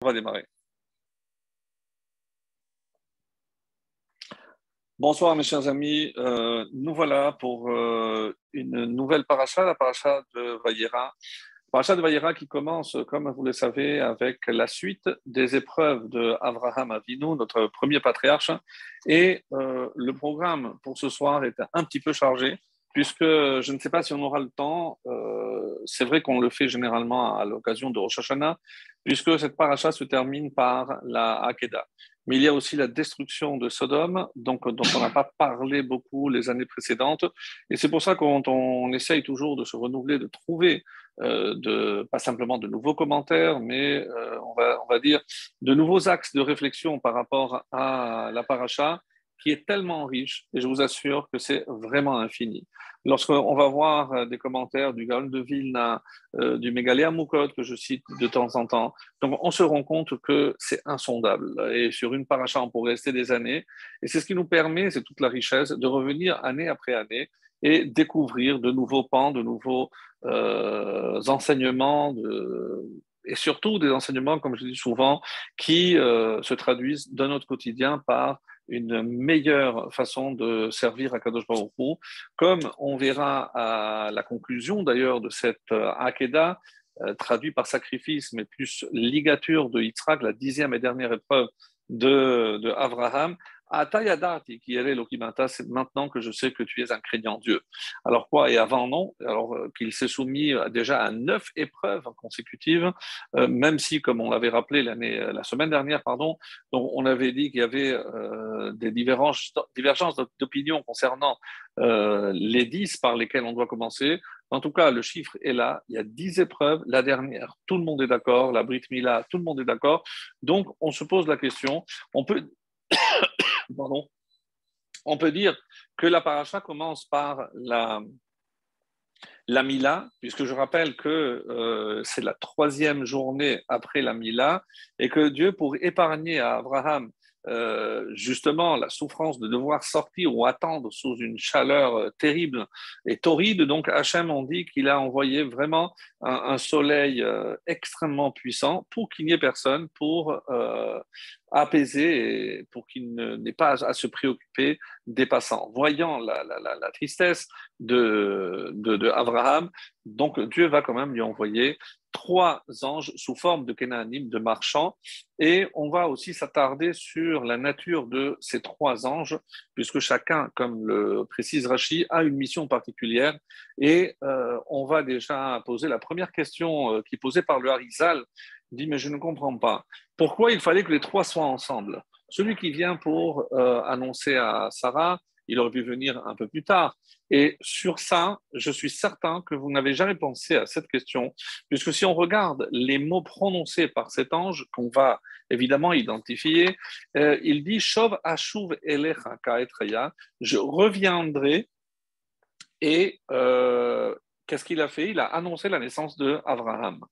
On va démarrer. Bonsoir mes chers amis, nous voilà pour une nouvelle paracha, la paracha de Vayera. Paracha de Vayera qui commence, comme vous le savez, avec la suite des épreuves de Avraham Avinu, notre premier patriarche. Et le programme pour ce soir est un petit peu chargé, puisque je ne sais pas si on aura le temps. C'est vrai qu'on le fait généralement à l'occasion de Rosh Hashanah, puisque cette paracha se termine par la Hakeda. Mais il y a aussi la destruction de Sodome, donc, dont on n'a pas parlé beaucoup les années précédentes. Et c'est pour ça qu'on essaye toujours de se renouveler, de trouver pas simplement de nouveaux commentaires, mais on va dire de nouveaux axes de réflexion par rapport à la paracha, qui est tellement riche, et je vous assure que c'est vraiment infini. Lorsqu'on va voir des commentaires du Gaon de Vilna, du Mégalé Moukot, que je cite de temps en temps, donc on se rend compte que c'est insondable. Et sur une paracha, on pourrait rester des années. Et c'est ce qui nous permet, c'est toute la richesse, de revenir année après année et découvrir de nouveaux pans, de nouveaux enseignements, et surtout des enseignements, comme je dis souvent, qui se traduisent dans notre quotidien par une meilleure façon de servir à Kadosh Baruch Hu, comme on verra à la conclusion d'ailleurs de cette Hakeda, traduit par sacrifice, mais plus ligature de Yitzhak, la 10e et dernière épreuve de Abraham. Atayadati, qui est l'Okimata, c'est maintenant que je sais que tu es un craignant Dieu. Alors quoi? Et avant, non. Alors qu'il s'est soumis déjà à 9 épreuves consécutives, même si, comme on l'avait rappelé la semaine dernière, pardon, donc on avait dit qu'il y avait des divergences d'opinion concernant les 10 par lesquelles on doit commencer. En tout cas, le chiffre est là. Il y a 10 épreuves. La dernière, tout le monde est d'accord. La Brit Mila, tout le monde est d'accord. Donc, on se pose la question. On peut, pardon, on peut dire que la paracha commence par la Mila, puisque je rappelle que c'est la 3e journée après la Mila, et que Dieu, pour épargner à Abraham justement la souffrance de devoir sortir ou attendre sous une chaleur terrible et torride, donc Hachem, on dit qu'il a envoyé vraiment un soleil extrêmement puissant pour qu'il n'y ait personne pour apaiser et pour qu'il n'ait pas à se préoccuper des passants. Voyant la tristesse de Abraham, donc Dieu va quand même lui envoyer 3 anges sous forme de Kénanim, de marchands, et on va aussi s'attarder sur la nature de ces 3 anges, puisque chacun, comme le précise Rashi, a une mission particulière, et on va déjà poser la première question qui est posée par le Harizal, dit mais je ne comprends pas, pourquoi il fallait que les 3 soient ensemble? Celui qui vient pour annoncer à Sarah, il aurait pu venir un peu plus tard. Et sur ça, je suis certain que vous n'avez jamais pensé à cette question, puisque si on regarde les mots prononcés par cet ange, qu'on va évidemment identifier, il dit Shov Ashuv Elecha Kaetreya, je reviendrai. Et qu'est-ce qu'il a fait? Il a annoncé la naissance de Abraham.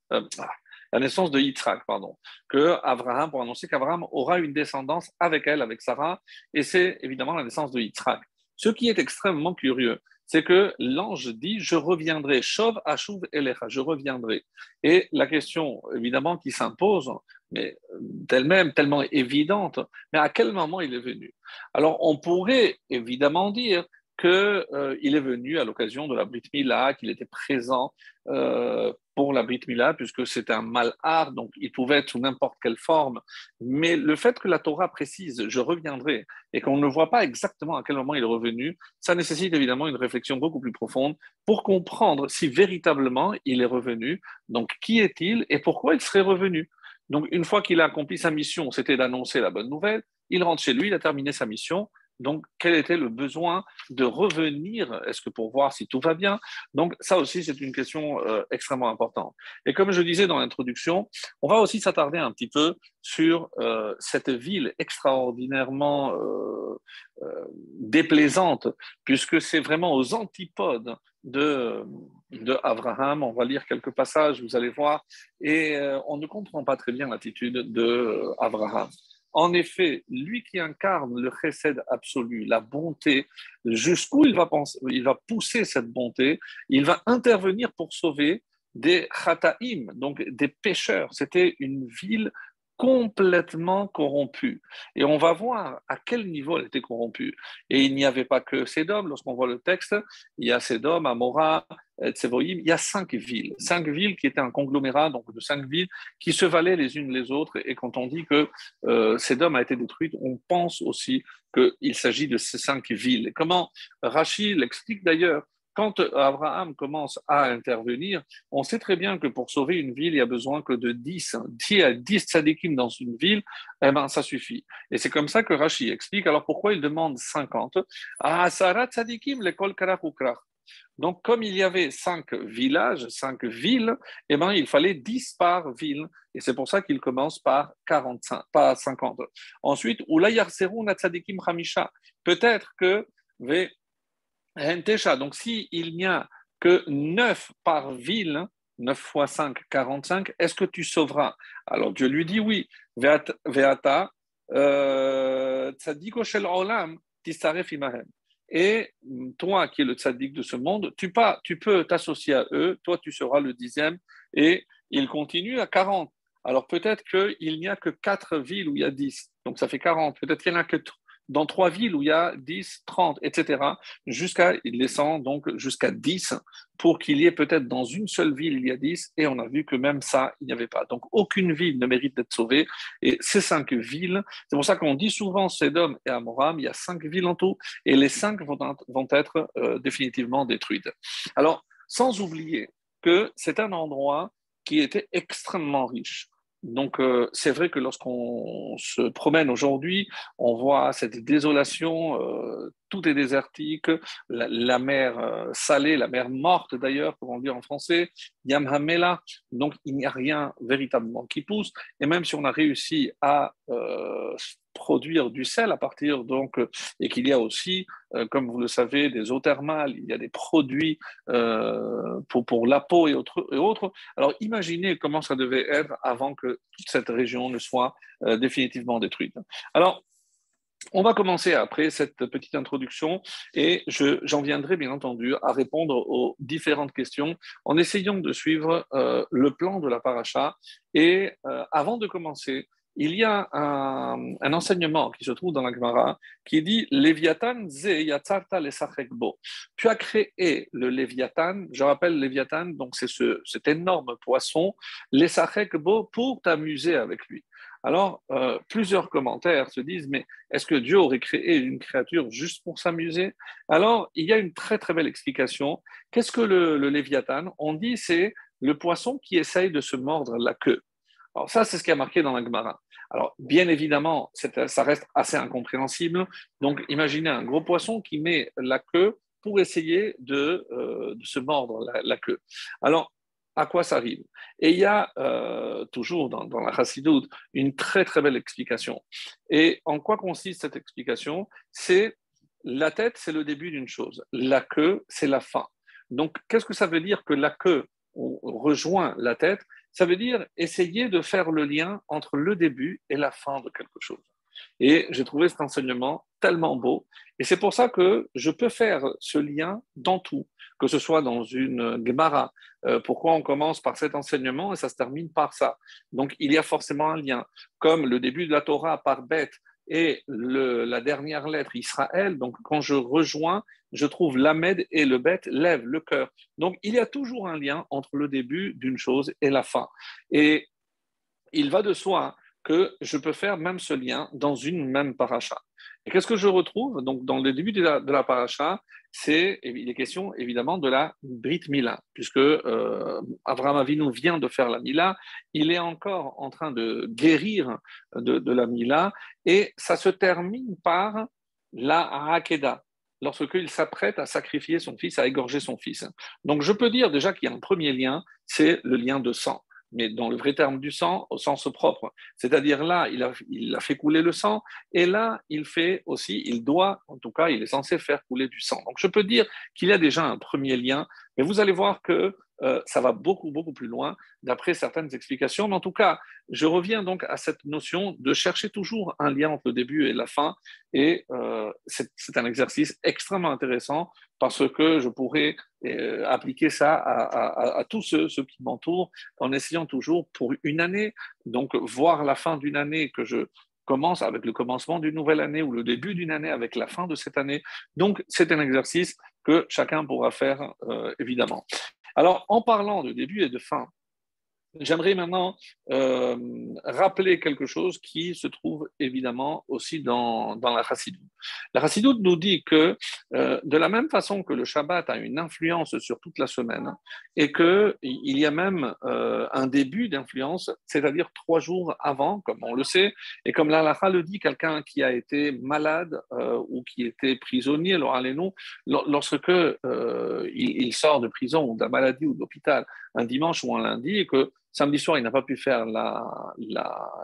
La naissance de Yitzhak, pardon, que Abraham, pour annoncer qu'Abraham aura une descendance avec elle, avec Sarah, et c'est évidemment la naissance de Yitzhak. Ce qui est extrêmement curieux, c'est que l'ange dit je reviendrai, Shov Ashuv Elecha, je reviendrai. Et la question, évidemment, qui s'impose, mais d'elle-même tellement évidente, mais à quel moment il est venu? Alors, on pourrait évidemment dire qu'il est venu à l'occasion de la Brit Mila, qu'il était présent pour la Brit Mila, puisque c'est un malhar, donc il pouvait être sous n'importe quelle forme. Mais le fait que la Torah précise « je reviendrai » et qu'on ne voit pas exactement à quel moment il est revenu, ça nécessite évidemment une réflexion beaucoup plus profonde pour comprendre si véritablement il est revenu, donc qui est-il et pourquoi il serait revenu. Donc une fois qu'il a accompli sa mission, c'était d'annoncer la bonne nouvelle, il rentre chez lui, il a terminé sa mission. Donc, quel était le besoin de revenir? Est-ce que pour voir si tout va bien? Donc, ça aussi, c'est une question extrêmement importante. Et comme je disais dans l'introduction, on va aussi s'attarder un petit peu sur cette ville extraordinairement déplaisante, puisque c'est vraiment aux antipodes de Abraham. On va lire quelques passages, vous allez voir, et on ne comprend pas très bien l'attitude de Abraham. En effet, lui qui incarne le chesed absolu, la bonté, jusqu'où il va pousser cette bonté, il va intervenir pour sauver des chataim, donc des pécheurs. C'était une ville complètement corrompue. Et on va voir à quel niveau elle était corrompue. Et il n'y avait pas que Sédom. Lorsqu'on voit le texte, il y a Sédom, Amora, Tsevoïm. Il y a 5 villes. 5 villes qui étaient un conglomérat donc de 5 villes qui se valaient les unes les autres. Et quand on dit que Sédom a été détruite, on pense aussi qu'il s'agit de ces 5 villes. Et comment Rachi l'explique d'ailleurs, quand Abraham commence à intervenir, on sait très bien que pour sauver une ville, il y a besoin que de 10. S'il y a 10 tzadikim dans une ville, eh ben, ça suffit. Et c'est comme ça que Rachi explique. Alors pourquoi il demande 50? Ah, Sarah tzadikim, l'école Karach ou Krach. Donc, comme il y avait 5 villages, 5 villes, eh ben, il fallait 10 par ville. Et c'est pour ça qu'il commence par 45, pas 50. Ensuite, Oula Yarseroun tzadikim Hamisha. Peut-être que donc, s'il n'y a que 9 par ville, 9 fois 5, 45, est-ce que tu sauveras? Alors Dieu lui dit oui. Veata, tzadiko shel olam, tisaref imahem. Et toi, qui es le tzaddik de ce monde, tu peux t'associer à eux, toi tu seras le 10e, et il continue à 40. Alors peut-être qu'il n'y a que 4 villes où il y a 10, donc ça fait 40. Peut-être qu'il n'y en a que dans 3 villes où il y a 10, 30, etc., il descend donc jusqu'à 10 pour qu'il y ait peut-être dans une seule ville, il y a 10, et on a vu que même ça, il n'y avait pas. Donc aucune ville ne mérite d'être sauvée, et ces 5 villes, c'est pour ça qu'on dit souvent Sédom et Amoram, il y a 5 villes en tout, et les 5 vont être définitivement détruites. Alors, sans oublier que c'est un endroit qui était extrêmement riche. Donc, c'est vrai que lorsqu'on se promène aujourd'hui, on voit cette désolation, tout est désertique, la mer salée, la mer morte d'ailleurs, comme on dit en français, Yamhamela, donc il n'y a rien véritablement qui pousse. Et même si on a réussi à produire du sel à partir donc, et qu'il y a aussi, comme vous le savez, des eaux thermales, il y a des produits pour la peau et autres. Alors imaginez comment ça devait être avant que toute cette région ne soit définitivement détruite. Alors, on va commencer après cette petite introduction et j'en viendrai bien entendu à répondre aux différentes questions en essayant de suivre le plan de la paracha. Et avant de commencer, il y a un enseignement qui se trouve dans la Gemara qui dit Léviathan ze yatzarta lesachek bo. Tu as créé le Léviathan, je rappelle Léviathan, donc c'est cet énorme poisson, lesachek bo, pour t'amuser avec lui. Alors, plusieurs commentaires se disent, mais est-ce que Dieu aurait créé une créature juste pour s'amuser? Alors, il y a une très très belle explication. Qu'est-ce que le Léviathan? On dit c'est le poisson qui essaye de se mordre la queue. Alors ça, c'est ce qui a marqué dans la Gemara. Alors, bien évidemment, ça reste assez incompréhensible. Donc, imaginez un gros poisson qui met la queue pour essayer de se mordre la queue. Alors, à quoi ça arrive? Et il y a toujours dans la Chassidoute une très très belle explication. Et en quoi consiste cette explication? C'est la tête, c'est le début d'une chose. La queue, c'est la fin. Donc, qu'est-ce que ça veut dire que la queue rejoint la tête? Ça veut dire essayer de faire le lien entre le début et la fin de quelque chose. Et j'ai trouvé cet enseignement tellement beau. Et c'est pour ça que je peux faire ce lien dans tout, que ce soit dans une Gemara. Pourquoi on commence par cet enseignement et ça se termine par ça? Donc, il y a forcément un lien. Comme le début de la Torah par Beth et la dernière lettre Israël, donc quand je rejoins, je trouve l'Amed et le Bet lève le cœur. Donc, il y a toujours un lien entre le début d'une chose et la fin. Et il va de soi que je peux faire même ce lien dans une même paracha. Et qu'est-ce que je retrouve? Donc, dans le début de la paracha, il est question évidemment de la Brit Mila, puisque Avraham Avinu vient de faire la Mila, il est encore en train de guérir de la Mila, et ça se termine par la Hakeda, lorsqu'il s'apprête à sacrifier son fils, à égorger son fils. Donc, je peux dire déjà qu'il y a un premier lien, c'est le lien de sang, mais dans le vrai terme du sang, au sens propre. C'est-à-dire là, il a fait couler le sang, et là, il doit, en tout cas, il est censé faire couler du sang. Donc je peux dire qu'il y a déjà un premier lien, mais vous allez voir que ça va beaucoup, beaucoup plus loin d'après certaines explications. Mais en tout cas, je reviens donc à cette notion de chercher toujours un lien entre le début et la fin. Et c'est un exercice extrêmement intéressant parce que je pourrais appliquer ça à tous ceux qui m'entourent en essayant toujours pour une année, donc voir la fin d'une année que je commence avec le commencement d'une nouvelle année ou le début d'une année avec la fin de cette année. Donc, c'est un exercice que chacun pourra faire, évidemment. Alors, en parlant de début et de fin, j'aimerais maintenant rappeler quelque chose qui se trouve évidemment aussi dans la Chassidoute. La Chassidoute nous dit que de la même façon que le Shabbat a une influence sur toute la semaine et qu'il y a même un début d'influence, c'est-à-dire 3 jours avant, comme on le sait, et comme la Halakha le dit, quelqu'un qui a été malade ou qui était prisonnier, alors allez-nous, lorsque il sort de prison ou de la maladie ou de l'hôpital un dimanche ou un lundi et que samedi soir, il n'a pas pu faire la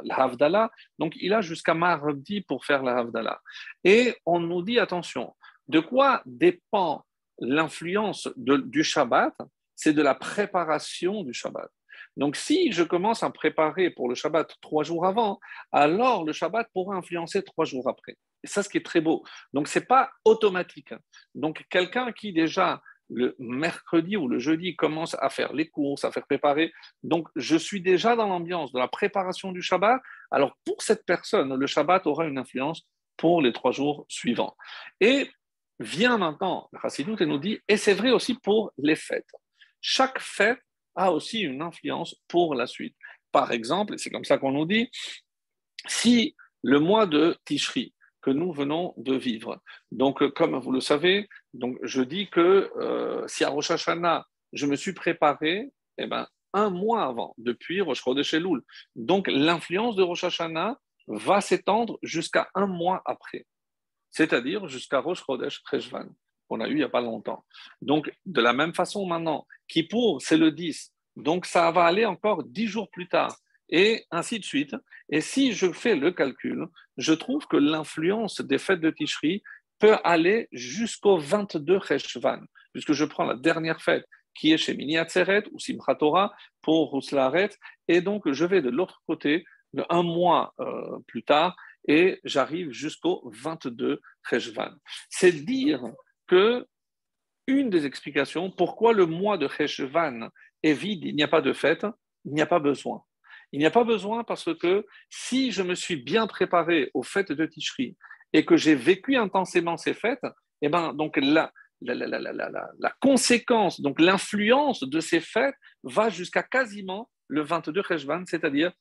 Havdalah, donc il a jusqu'à mardi pour faire la Havdalah. Et on nous dit, attention, de quoi dépend l'influence du Shabbat? C'est de la préparation du Shabbat. Donc si je commence à préparer pour le Shabbat 3 jours avant, alors le Shabbat pourra influencer 3 jours après. Et ça, ce qui est très beau. Donc ce n'est pas automatique. Donc quelqu'un qui déjà le mercredi ou le jeudi commence à faire les courses, à faire préparer. Donc, je suis déjà dans l'ambiance de la préparation du Shabbat. Alors, pour cette personne, le Shabbat aura une influence pour les 3 jours suivants. Et vient maintenant le Chassidut et nous dit, et c'est vrai aussi pour les fêtes. Chaque fête a aussi une influence pour la suite. Par exemple, et c'est comme ça qu'on nous dit, si le mois de Tishri, que nous venons de vivre. Donc, comme vous le savez, donc je dis que si à Rosh Hashanah, je me suis préparé, eh ben, un mois avant, depuis Rosh Chodesh Elul. Donc, l'influence de Rosh Hashanah va s'étendre jusqu'à un mois après, c'est-à-dire jusqu'à Rosh Chodesh Cheshvan, qu'on a eu il n'y a pas longtemps. Donc, de la même façon maintenant, Kippour, c'est le 10, donc ça va aller encore 10 jours plus tard et ainsi de suite. Et si je fais le calcul, je trouve que l'influence des fêtes de Tishri peut aller jusqu'au 22 Cheshvan, puisque je prends la dernière fête qui est chez Mini Atzeret ou Simchat Torah pour Rouslaret, et donc je vais de l'autre côté, un mois plus tard, et j'arrive jusqu'au 22 Cheshvan. C'est dire que une des explications pourquoi le mois de Cheshvan est vide, il n'y a pas de fête, il n'y a pas besoin. Il n'y a pas besoin parce que si je me suis bien préparé aux fêtes de Tishri et que j'ai vécu intensément ces fêtes, eh ben, donc la conséquence, donc l'influence de ces fêtes va jusqu'à quasiment le 22 Cheshvan, c'est-à-dire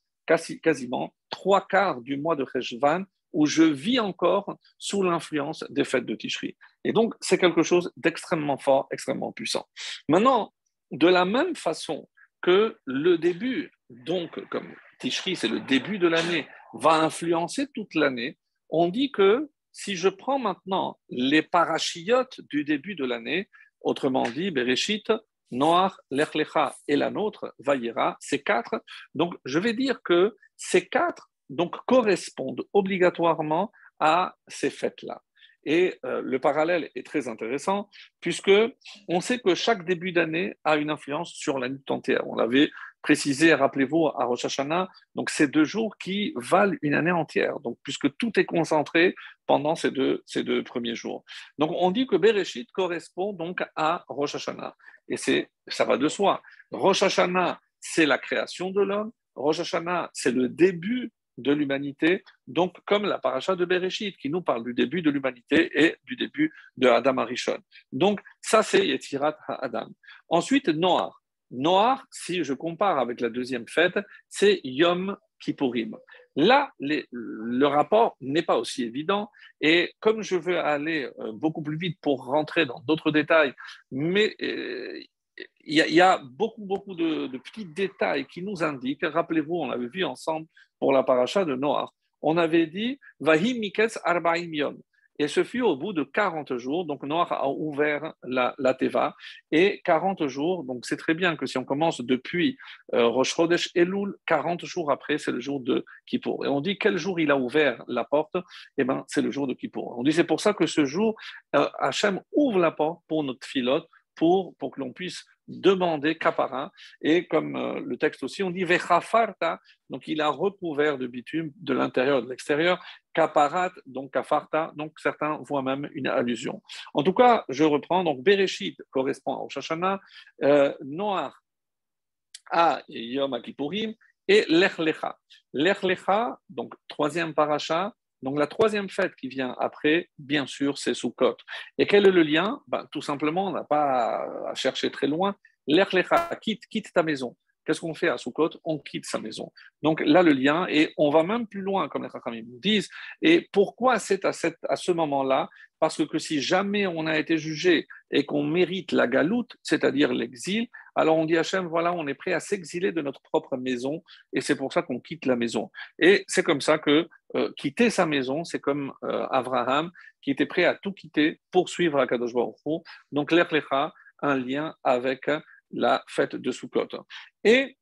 quasiment 3/4 du mois de Cheshvan où je vis encore sous l'influence des fêtes de Tishri. Et donc, c'est quelque chose d'extrêmement fort, extrêmement puissant. Maintenant, de la même façon que le début, donc comme Tishri, c'est le début de l'année, va influencer toute l'année, on dit que si je prends maintenant les parachiotes du début de l'année, autrement dit, Bereshit, Noach, Lech Lecha et la nôtre, Vayera, ces 4, donc je vais dire que ces 4 donc, correspondent obligatoirement à ces fêtes-là. Et le parallèle est très intéressant puisque on sait que chaque début d'année a une influence sur l'année tout entière. On l'avait précisé, rappelez-vous, à Rosh Hashanah, donc ces 2 jours qui valent une année entière, donc puisque tout est concentré pendant ces deux premiers jours. Donc on dit que Bereshit correspond donc à Rosh Hashanah. Et ça va de soi. Rosh Hashanah, c'est la création de l'homme. Rosh Hashanah, c'est le début de l'humanité, donc comme la paracha de Bereshit qui nous parle du début de l'humanité et du début de Adam Arishon. Donc ça c'est Yetzirat HaAdam. Ensuite Noach. Noach, si je compare avec la deuxième fête, c'est Yom Kippourim. Là, le rapport n'est pas aussi évident et comme je veux aller beaucoup plus vite pour rentrer dans d'autres détails, mais il y a beaucoup de petits détails qui nous indiquent, rappelez-vous, on l'avait vu ensemble pour la paracha de Noach, on avait dit Vahi Miketz Arbaim Yom. Et ce fut au bout de 40 jours, donc Noach a ouvert la Teva, et 40 jours, donc c'est très bien que si on commence depuis Rosh Chodesh Elul, 40 jours après, c'est le jour de Kippour. Et on dit quel jour il a ouvert la porte? Eh bien, c'est le jour de Kippour. On dit c'est pour ça que ce jour, Hachem ouvre la porte pour notre filote, pour que l'on puisse demander kapara. Et comme le texte aussi, on dit vechafarta, donc il a recouvert de bitume de l'intérieur et de l'extérieur, kaparat, donc kafarta, donc certains voient même une allusion. En tout cas, je reprends, donc Bereshit correspond au Rosh Hashanah, Noach à Yom Kippourim et Lech Lecha. Lech Lecha, donc troisième paracha, donc la troisième fête qui vient après, bien sûr, c'est Sukkot. Et quel est le lien? Tout simplement, on n'a pas à chercher très loin. Lech Lecha, quitte ta maison. Qu'est-ce qu'on fait à Sukkot? On quitte sa maison. Donc là, le lien, et on va même plus loin, comme les Chachamim nous disent. Et pourquoi c'est à ce moment-là? Parce que si jamais on a été jugé et qu'on mérite la galoute, c'est-à-dire l'exil, alors on dit à Hachem, voilà, on est prêt à s'exiler de notre propre maison, et c'est pour ça qu'on quitte la maison. Et c'est comme ça que quitter sa maison, c'est comme Abraham, qui était prêt à tout quitter pour suivre Akadosh Baruch Hu. Donc l'Ech Lecha, un lien avec la fête de Sukkot. Et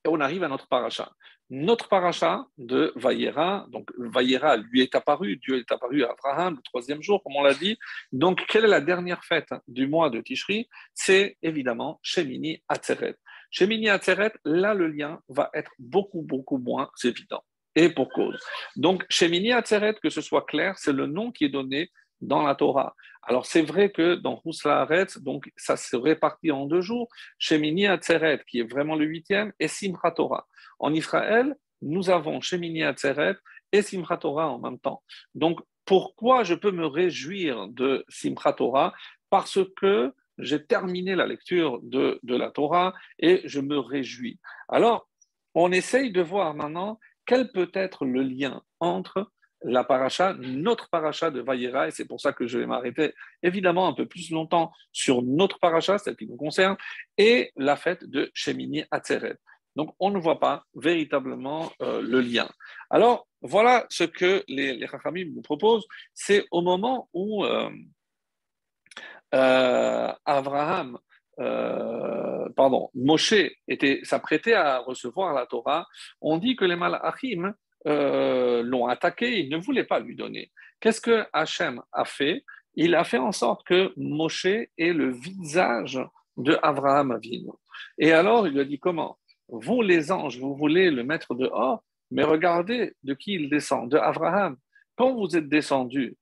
on arrive à notre paracha. Notre paracha de Vayera, donc Vayera lui est apparu, Dieu est apparu à Abraham le troisième jour, comme on l'a dit. Donc, quelle est la dernière fête du mois de Tishri? C'est évidemment Shemini Atzeret. Shemini Atzeret, là, le lien va être beaucoup moins évident. Et pour cause. Donc, Shemini Atzeret, que ce soit clair, c'est le nom qui est donné dans la Torah. Alors, c'est vrai que dans Husla Haaretz, donc ça se répartit en 2 jours. Shemini Atzeret, qui est vraiment le 8e, et Simchat Torah. En Israël, nous avons Shemini Atzeret et Simchat Torah en même temps. Donc, pourquoi je peux me réjouir de Simchat Torah? Parce que j'ai terminé la lecture de la Torah et je me réjouis. Alors, on essaye de voir maintenant quel peut être le lien entre la paracha, notre paracha de Vayera, et c'est pour ça que je vais m'arrêter évidemment un peu plus longtemps sur notre paracha, celle qui nous concerne, et la fête de Shemini Atzeret. Donc, on ne voit pas véritablement le lien. Alors, voilà ce que les Chachamim nous proposent. C'est au moment où Abraham, Moshe s'apprêtait à recevoir la Torah, on dit que les Malachim l'ont attaqué, ils ne voulaient pas lui donner. Qu'est-ce que Hachem a fait? Il a fait en sorte que Moshe ait le visage de Abraham Avinu. Et alors, il lui a dit comment? Vous, les anges, vous voulez le mettre dehors, mais regardez de qui il descend, de Abraham. Quand vous êtes descendu,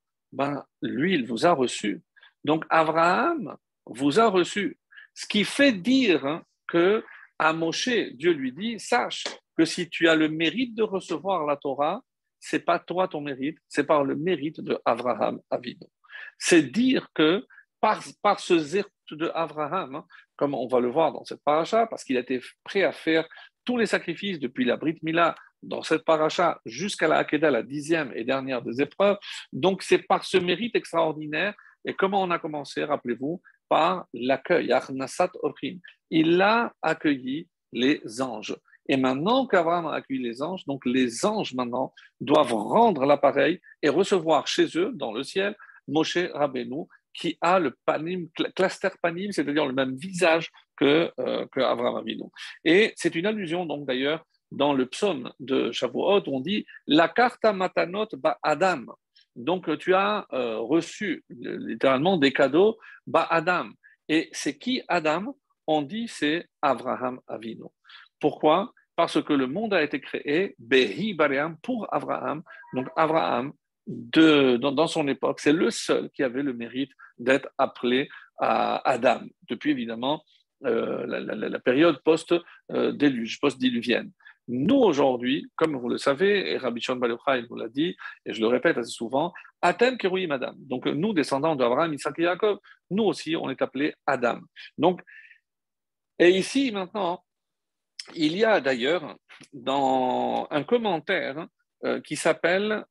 lui, il vous a reçu. Donc, Abraham vous a reçu. Ce qui fait dire que à Moshe, Dieu lui dit, sache que si tu as le mérite de recevoir la Torah, c'est pas toi ton mérite, c'est par le mérite de Abraham Avinu. C'est dire que par ce zéro de Abraham, comme on va le voir dans cette paracha, parce qu'il était prêt à faire tous les sacrifices depuis la Brit Mila dans cette paracha jusqu'à la Hakeda, la 10e et dernière des épreuves. Donc c'est par ce mérite extraordinaire. Et comment on a commencé, rappelez-vous, par l'accueil, Arnasat Orchim. Il a accueilli les anges. Et maintenant qu'Abraham a accueilli les anges, donc les anges maintenant doivent rendre l'appareil et recevoir chez eux, dans le ciel, Moshe Rabbeinu, qui a le panim, cluster panim, c'est-à-dire le même visage que Abraham Avinu. Et c'est une allusion, donc d'ailleurs, dans le psaume de Shavuot, on dit la karta matanot ba Adam. Donc tu as reçu littéralement des cadeaux ba Adam. Et c'est qui Adam? On dit c'est Abraham Avinu. Pourquoi? Parce que le monde a été créé Behi Baream pour Abraham. Donc Abraham, dans son époque, c'est le seul qui avait le mérite d'être appelé à Adam, depuis évidemment la période post-déluge, post-diluvienne. Nous, aujourd'hui, comme vous le savez, et Rabbi Shimon Bar Yochai nous l'a dit, et je le répète assez souvent, Atem Kerouim Adam. Donc, nous, descendants d'Abraham, Isaac et Jacob, nous aussi, on est appelés Adam. Donc, et ici, maintenant, il y a d'ailleurs dans un commentaire qui s'appelle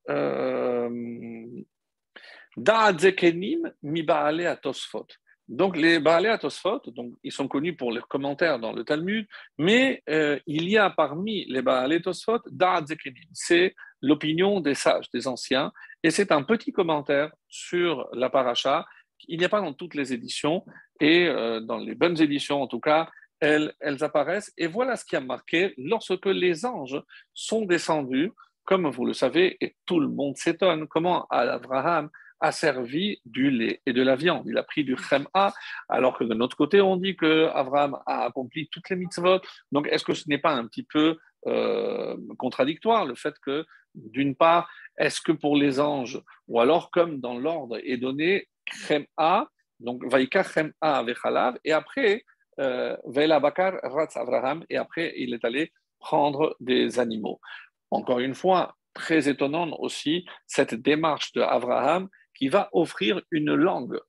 Da'at Zekenim mi Baalei HaTosfot. Donc les Baalei HaTosfot, donc ils sont connus pour leurs commentaires dans le Talmud, mais il y a parmi les Baalei HaTosfot Da'at Zekenim. C'est l'opinion des sages, des anciens, et c'est un petit commentaire sur la paracha. Il n'y a pas dans toutes les éditions, et dans les bonnes éditions en tout cas, elles apparaissent. Et voilà ce qui a marqué lorsque les anges sont descendus, comme vous le savez, et tout le monde s'étonne, comment Abraham asservi du lait et de la viande. Il a pris du chem'a, alors que de notre côté, on dit que Abraham a accompli toutes les mitzvot. Donc, est-ce que ce n'est pas un petit peu contradictoire le fait que, d'une part, est-ce que pour les anges, ou alors comme dans l'ordre est donné chem'a, donc vaïka chem'a vechalav, et après, Vela Bakar Ratz Abraham, et après, il est allé prendre des animaux. Encore une fois, très étonnante aussi cette démarche de Abraham qui va offrir une langue.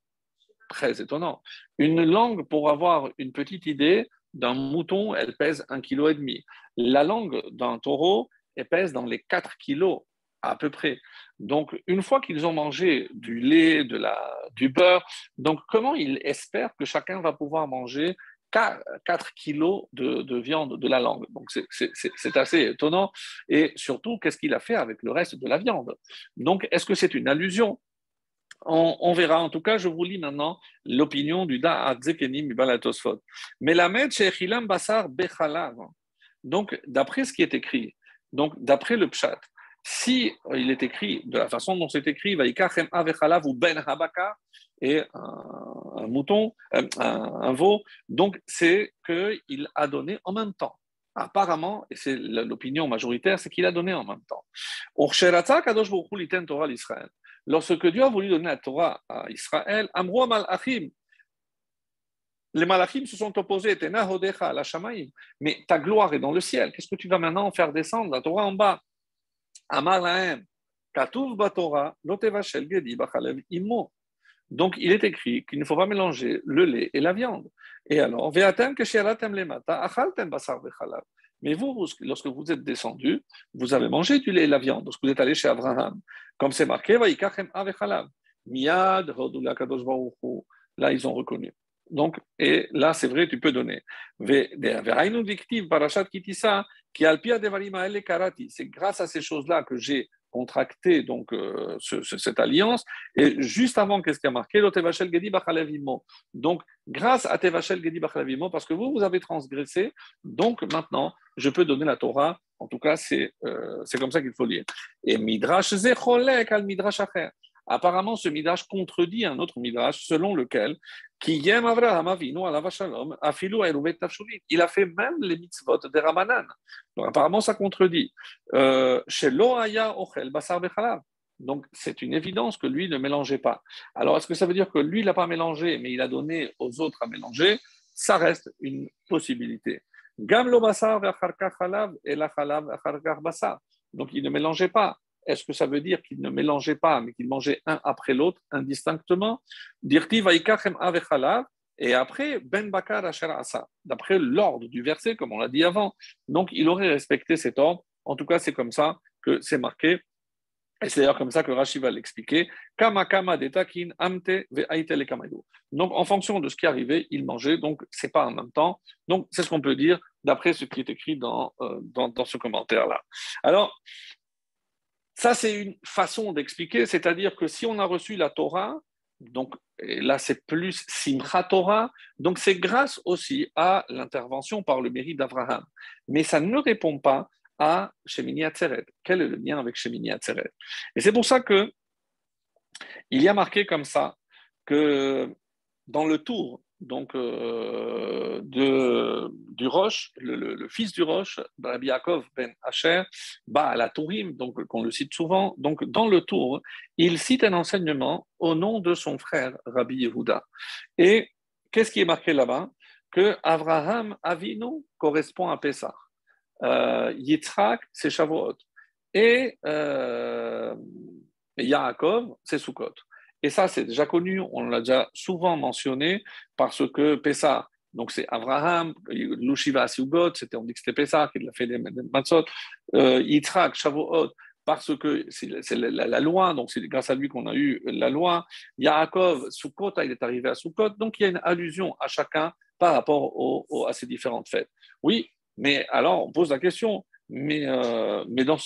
Très étonnant. Une langue pour avoir une petite idée d'un mouton, elle pèse 1,5 kg. La langue d'un taureau, elle pèse dans les 4 kilos à peu près. Donc, une fois qu'ils ont mangé du lait, du beurre, donc comment ils espèrent que chacun va pouvoir manger 4 kilos de viande de la langue. Donc, c'est assez étonnant. Et surtout, qu'est-ce qu'il a fait avec le reste de la viande? Donc, est-ce que c'est une allusion? On verra. En tout cas, je vous lis maintenant l'opinion du Da'at Zekeni Mibal Tosfot. Melamed Shechilam Basar Bechalav. Donc, d'après ce qui est écrit, donc d'après le Pshat, si il est écrit de la façon dont c'est écrit, Vaikachem Avechalav ou Ben Habaka, et un mouton, un veau, donc c'est qu'il a donné en même temps. Apparemment, et c'est l'opinion majoritaire, c'est qu'il a donné en même temps. Lorsque Dieu a voulu donner la Torah à Israël, Amro Malachim, les Malachim se sont opposés, Tena Hodecha la Shamaim, mais ta gloire est dans le ciel. Qu'est-ce que tu vas maintenant faire descendre la Torah en bas? Amar Lahem, Katuv Batorah, Lotevachel Gedi Bachalev Immo. Donc, il est écrit qu'il ne faut pas mélanger le lait et la viande. Et alors, Ve'atem Keshialatem Lemata, Achaltem Basar Vechalav. Mais vous, lorsque vous êtes descendu, vous avez mangé du lait et la viande. Lorsque vous êtes allé chez Abraham, comme c'est marqué, Vaikachem Avechalav. Miyad, Hodula Kadosh Baruch Hu. Là, ils ont reconnu. Donc, et là, c'est vrai, tu peux donner. C'est grâce à ces choses-là que j'ai contracté donc, cette alliance. Et juste avant, qu'est-ce qui a marqué? Donc, grâce à Tevachel Gedi Bachalavimo, parce que vous avez transgressé, donc maintenant, je peux donner la Torah. En tout cas, c'est comme ça qu'il faut lire. Et Midrash Zecholek al Midrash Acher. Apparemment, ce midrash contredit un autre midrash selon lequel il a fait même les mitzvot des Ramanan. Donc apparemment, ça contredit. Donc c'est une évidence que lui ne mélangeait pas. Alors est-ce que ça veut dire que lui, il n'a pas mélangé, mais il a donné aux autres à mélanger? Ça reste une possibilité. Donc il ne mélangeait pas. Est-ce que ça veut dire qu'il ne mélangeait pas, mais qu'il mangeait un après l'autre, indistinctement? Et après, Ben Bakar Asher Asa, d'après l'ordre du verset, comme on l'a dit avant. Donc, il aurait respecté cet ordre. En tout cas, c'est comme ça que c'est marqué. Et c'est d'ailleurs comme ça que Rashi va l'expliquer. Kama kama detakin amte ve'aitele kamaydu. Donc, en fonction de ce qui arrivait, il mangeait. Donc, c'est pas en même temps. Donc, c'est ce qu'on peut dire d'après ce qui est écrit dans ce commentaire-là. Alors, ça, c'est une façon d'expliquer, c'est-à-dire que si on a reçu la Torah, donc là c'est plus Simchat Torah, donc c'est grâce aussi à l'intervention par le mérite d'Abraham. Mais ça ne répond pas à Shemini Atzeret. Quel est le lien avec Shemini Atzeret? Et c'est pour ça que il y a marqué comme ça que dans le tour donc du Rosh, le fils du Rosh, Rabbi Yaakov ben Asher, à la Tourim, donc qu'on le cite souvent. Donc dans le tour, il cite un enseignement au nom de son frère Rabbi Yehuda. Et qu'est-ce qui est marqué là-bas? Que Avraham Avinu correspond à Pessah, Yitzhak c'est Shavuot et Yaakov c'est Sukkot. Et ça, c'est déjà connu, on l'a déjà souvent mentionné, parce que Pessah, donc c'est Abraham, Lushiva Sugot, on dit que c'était Pessah qui l'a fait des matzot, Yitzhak, Shavuot, parce que c'est la loi, donc c'est grâce à lui qu'on a eu la loi. Yaakov, Sukkot, il est arrivé à Sukkot, donc il y a une allusion à chacun par rapport à ces différentes fêtes. Oui, mais alors on pose la question, mais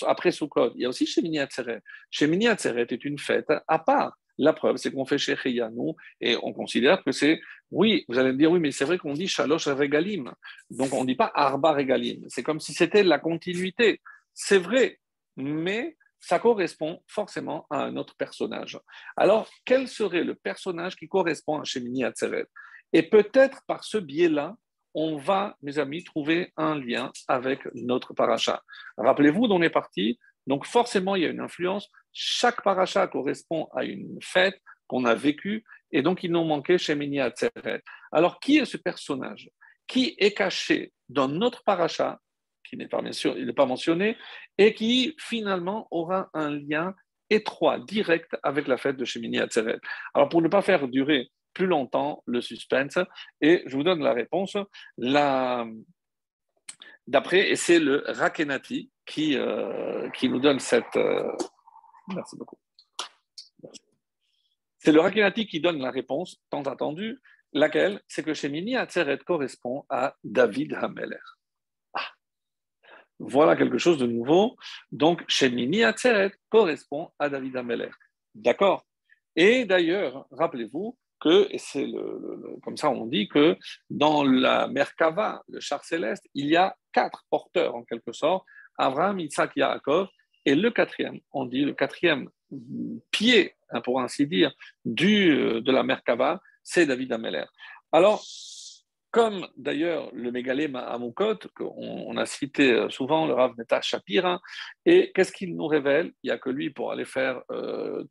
après Sukkot, il y a aussi Shemini Atzeret. Shemini Atzeret est une fête à part. La preuve, c'est qu'on fait chez Cheyanou et on considère que c'est, oui, vous allez me dire, oui, mais c'est vrai qu'on dit Shalosh Regalim. Donc on ne dit pas Arba Regalim. C'est comme si c'était la continuité. C'est vrai, mais ça correspond forcément à un autre personnage. Alors, quel serait le personnage qui correspond à Shemini Atzeret? Et peut-être par ce biais-là, on va, mes amis, trouver un lien avec notre paracha. Rappelez-vous d'où on est parti. Donc, forcément, il y a une influence. Chaque paracha correspond à une fête qu'on a vécue. Et donc, il nous manquait Shemini Atzeret. Alors, qui est ce personnage qui est caché dans notre paracha, qui n'est pas, il n'est pas mentionné, et qui finalement aura un lien étroit, direct avec la fête de Shemini Atzeret? Alors, pour ne pas faire durer plus longtemps le suspense, et je vous donne la réponse. D'après, et c'est le Rakenati qui nous donne cette. Merci beaucoup. C'est le Rakenati qui donne la réponse, tant attendue, laquelle, c'est que Shemini Atzeret correspond à David Hameler. Ah, voilà quelque chose de nouveau. Donc, Shemini Atzeret correspond à David Hameler. D'accord. Et d'ailleurs, rappelez-vous que, et c'est comme ça on dit que dans la Merkava, le char céleste, il y a 4 porteurs en quelque sorte, Abraham, Isaac, Yaakov, et le quatrième, on dit le quatrième pied, hein, pour ainsi dire, de la Merkava, c'est David Ameller. Alors, comme d'ailleurs le Mégalé Amukot, qu'on a cité souvent, le Rav Neta Shapira, et qu'est-ce qu'il nous révèle? Il n'y a que lui pour aller faire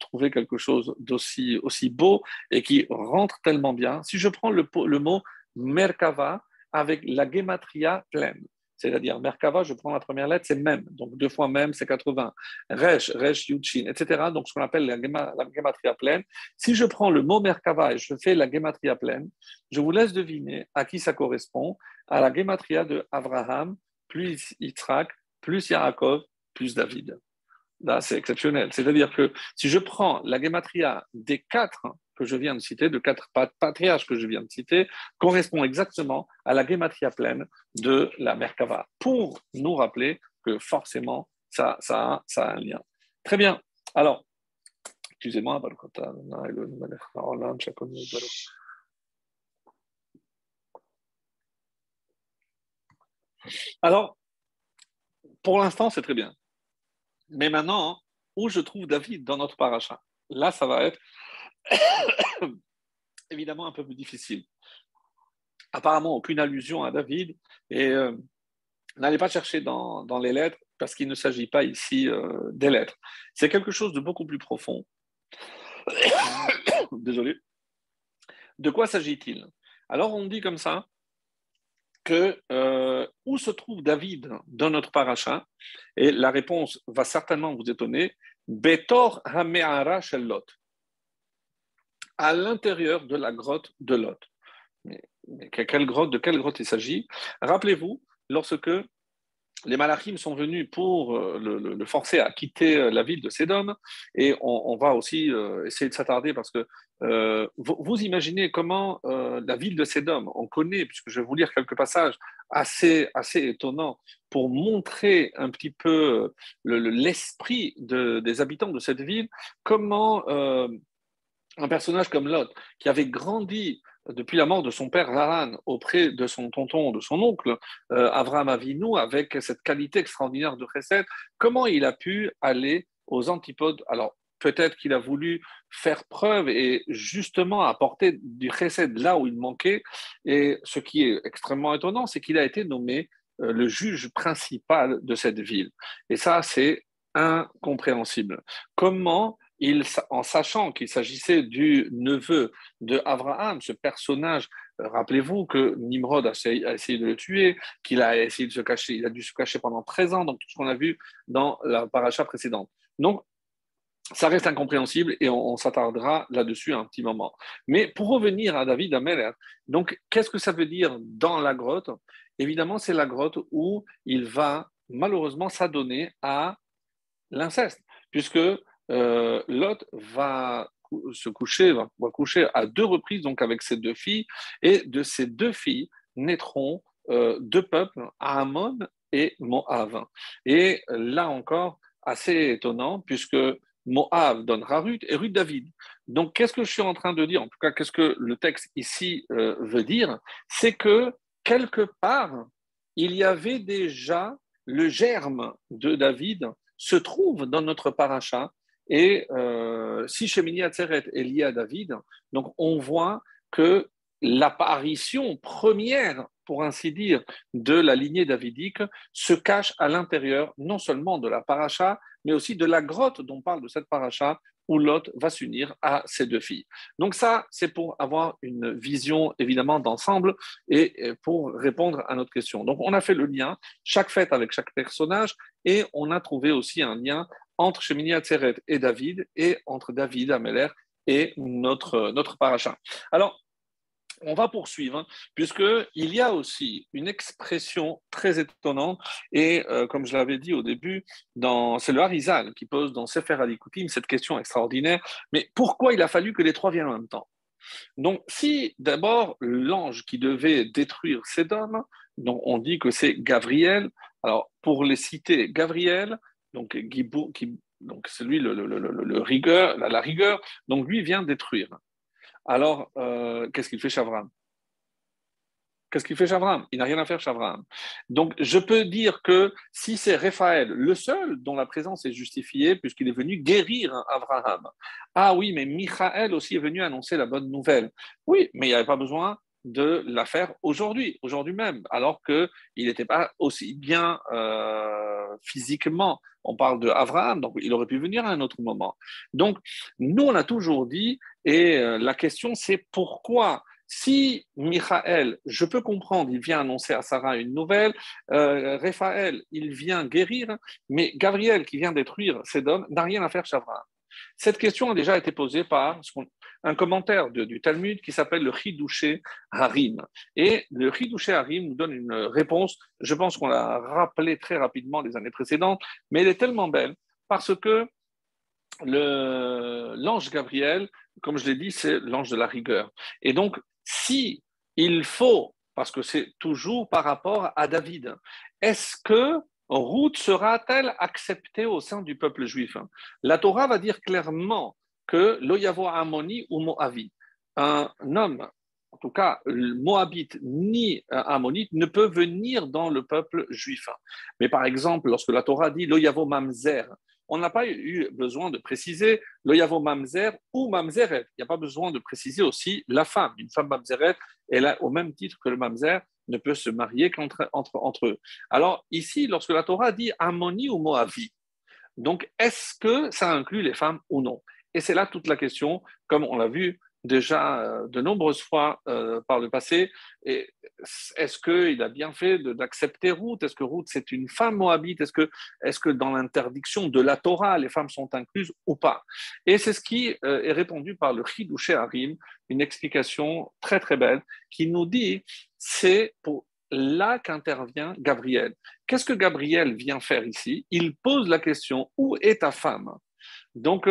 trouver quelque chose d'aussi aussi beau et qui rentre tellement bien. Si je prends le mot Merkava avec la gematria pleine, c'est-à-dire Merkava, je prends la première lettre, c'est même, donc 2 fois même, c'est 80. Resh, Yuchin, etc. Donc ce qu'on appelle la gematria pleine. Si je prends le mot Merkava et je fais la gematria pleine, je vous laisse deviner à qui ça correspond, à la gematria de Abraham, plus Yitzhak, plus Yaakov, plus David. Là, c'est exceptionnel. C'est-à-dire que si je prends la gematria des 4 que je viens de citer, de 4 patriarches que je viens de citer, correspond exactement à la gematria pleine de la Merkava, pour nous rappeler que forcément, ça a un lien. Très bien. Alors, excusez-moi. Alors, pour l'instant, c'est très bien. Mais maintenant, où je trouve David dans notre paracha? Là, ça va être évidemment un peu plus difficile. Apparemment, aucune allusion à David. Et n'allez pas chercher dans les lettres, parce qu'il ne s'agit pas ici des lettres. C'est quelque chose de beaucoup plus profond. Désolé. De quoi s'agit-il? Alors, on dit comme ça que où se trouve David dans notre paracha? Et la réponse va certainement vous étonner. Betor Hameara Shel Lot. À l'intérieur de la grotte de Lot. Mais de quelle grotte il s'agit? Rappelez-vous, lorsque les Malachim sont venus pour le forcer à quitter la ville de Sédom, et on va aussi essayer de s'attarder parce que vous imaginez comment la ville de Sédom, on connaît, puisque je vais vous lire quelques passages assez étonnants pour montrer un petit peu l'esprit des habitants de cette ville, comment un personnage comme Lot, qui avait grandi depuis la mort de son père Haran auprès de son tonton, de son oncle, Avraham Avinu, avec cette qualité extraordinaire de chesed, comment il a pu aller aux antipodes? Alors, peut-être qu'il a voulu faire preuve et justement apporter du chesed là où il manquait. Et ce qui est extrêmement étonnant, c'est qu'il a été nommé le juge principal de cette ville. Et ça, c'est incompréhensible. Comment en sachant qu'il s'agissait du neveu de Abraham, ce personnage, rappelez-vous que Nimrod a essayé de le tuer, qu'il a essayé de se cacher, il a dû se cacher pendant 13 ans, donc tout ce qu'on a vu dans la paracha précédente. Donc, ça reste incompréhensible et on s'attardera là-dessus un petit moment. Mais pour revenir à David Ameller, donc qu'est-ce que ça veut dire dans la grotte? Évidemment, c'est la grotte où il va malheureusement s'adonner à l'inceste, puisque Lot va va coucher à 2 reprises donc avec ses 2 filles, et de ces 2 filles naîtront 2 peuples, Ammon et Moab. Et là encore, assez étonnant, puisque Moab donnera Ruth et Ruth David. Donc, qu'est-ce que je suis en train de dire? En tout cas, qu'est-ce que le texte ici veut dire? C'est que quelque part, il y avait déjà le germe de David se trouve dans notre paracha. Et si Shemini Atzeret est lié à David, donc on voit que l'apparition première, pour ainsi dire, de la lignée davidique se cache à l'intérieur non seulement de la paracha, mais aussi de la grotte dont parle de cette paracha, où Lot va s'unir à ses deux filles. Donc ça, c'est pour avoir une vision évidemment d'ensemble et pour répondre à notre question. Donc on a fait le lien, chaque fête avec chaque personnage, et on a trouvé aussi un lien entre Shemini Atzeret et David, et entre David, Améler, et notre paracha. Alors, on va poursuivre, hein, puisqu'il y a aussi une expression très étonnante, et comme je l'avais dit au début, c'est le Harizal qui pose dans Sefer Alikutim cette question extraordinaire, mais pourquoi il a fallu que les trois viennent en même temps? Donc, si d'abord l'ange qui devait détruire Sédom, donc on dit que c'est Gabriel, alors pour les citer, Gabriel, donc, donc c'est lui le rigueur, la rigueur, donc lui vient détruire. Alors, qu'est-ce qu'il fait Shavram? Qu'est-ce qu'il fait Shavram? Il n'a rien à faire Shavram. Donc, je peux dire que si c'est Raphaël, le seul dont la présence est justifiée, puisqu'il est venu guérir Abraham. Ah oui, mais Michaël aussi est venu annoncer la bonne nouvelle. Oui, mais il n'y avait pas besoin de la faire aujourd'hui même, alors qu'il n'était pas aussi bien physiquement. On parle de Abraham, donc il aurait pu venir à un autre moment. Donc, nous, on a toujours dit, et la question, c'est pourquoi si Michaël, je peux comprendre, il vient annoncer à Sarah une nouvelle, Raphaël, il vient guérir, mais Gabriel, qui vient détruire Sédom, n'a rien à faire chez Abraham. Cette question a déjà été posée par un commentaire du Talmud qui s'appelle le Chidouché Harim. Et le Chidouché Harim nous donne une réponse, je pense qu'on l'a rappelé très rapidement les années précédentes, mais elle est tellement belle parce que l'ange Gabriel, comme je l'ai dit, c'est l'ange de la rigueur. Et donc, si il faut, parce que c'est toujours par rapport à David, est-ce que Ruth sera-t-elle acceptée au sein du peuple juif? La Torah va dire clairement que l'Oyavo Ammoni ou Moavi, un homme, en tout cas Moabite ni Ammonite, ne peut venir dans le peuple juif. Mais par exemple, lorsque la Torah dit l'Oyavo Mamzer, on n'a pas eu besoin de préciser le Yavo Mamzer ou Mamzeret. Il n'y a pas besoin de préciser aussi la femme. Une femme Mamzeret, elle a, au même titre que le Mamzer, ne peut se marier qu'entre eux. Alors ici, lorsque la Torah dit Ammoni ou Moavi, donc est-ce que ça inclut les femmes ou non? Et c'est là toute la question, comme on l'a vu déjà de nombreuses fois par le passé. Et est-ce qu'il a bien fait d'accepter Ruth? Est-ce que Ruth, c'est une femme moabite? Est-ce que dans l'interdiction de la Torah, les femmes sont incluses ou pas? Et c'est ce qui est répondu par le Chidouché Harim, une explication très très belle, qui nous dit c'est pour là qu'intervient Gabriel. Qu'est-ce que Gabriel vient faire ici? Il pose la question, où est ta femme? Donc,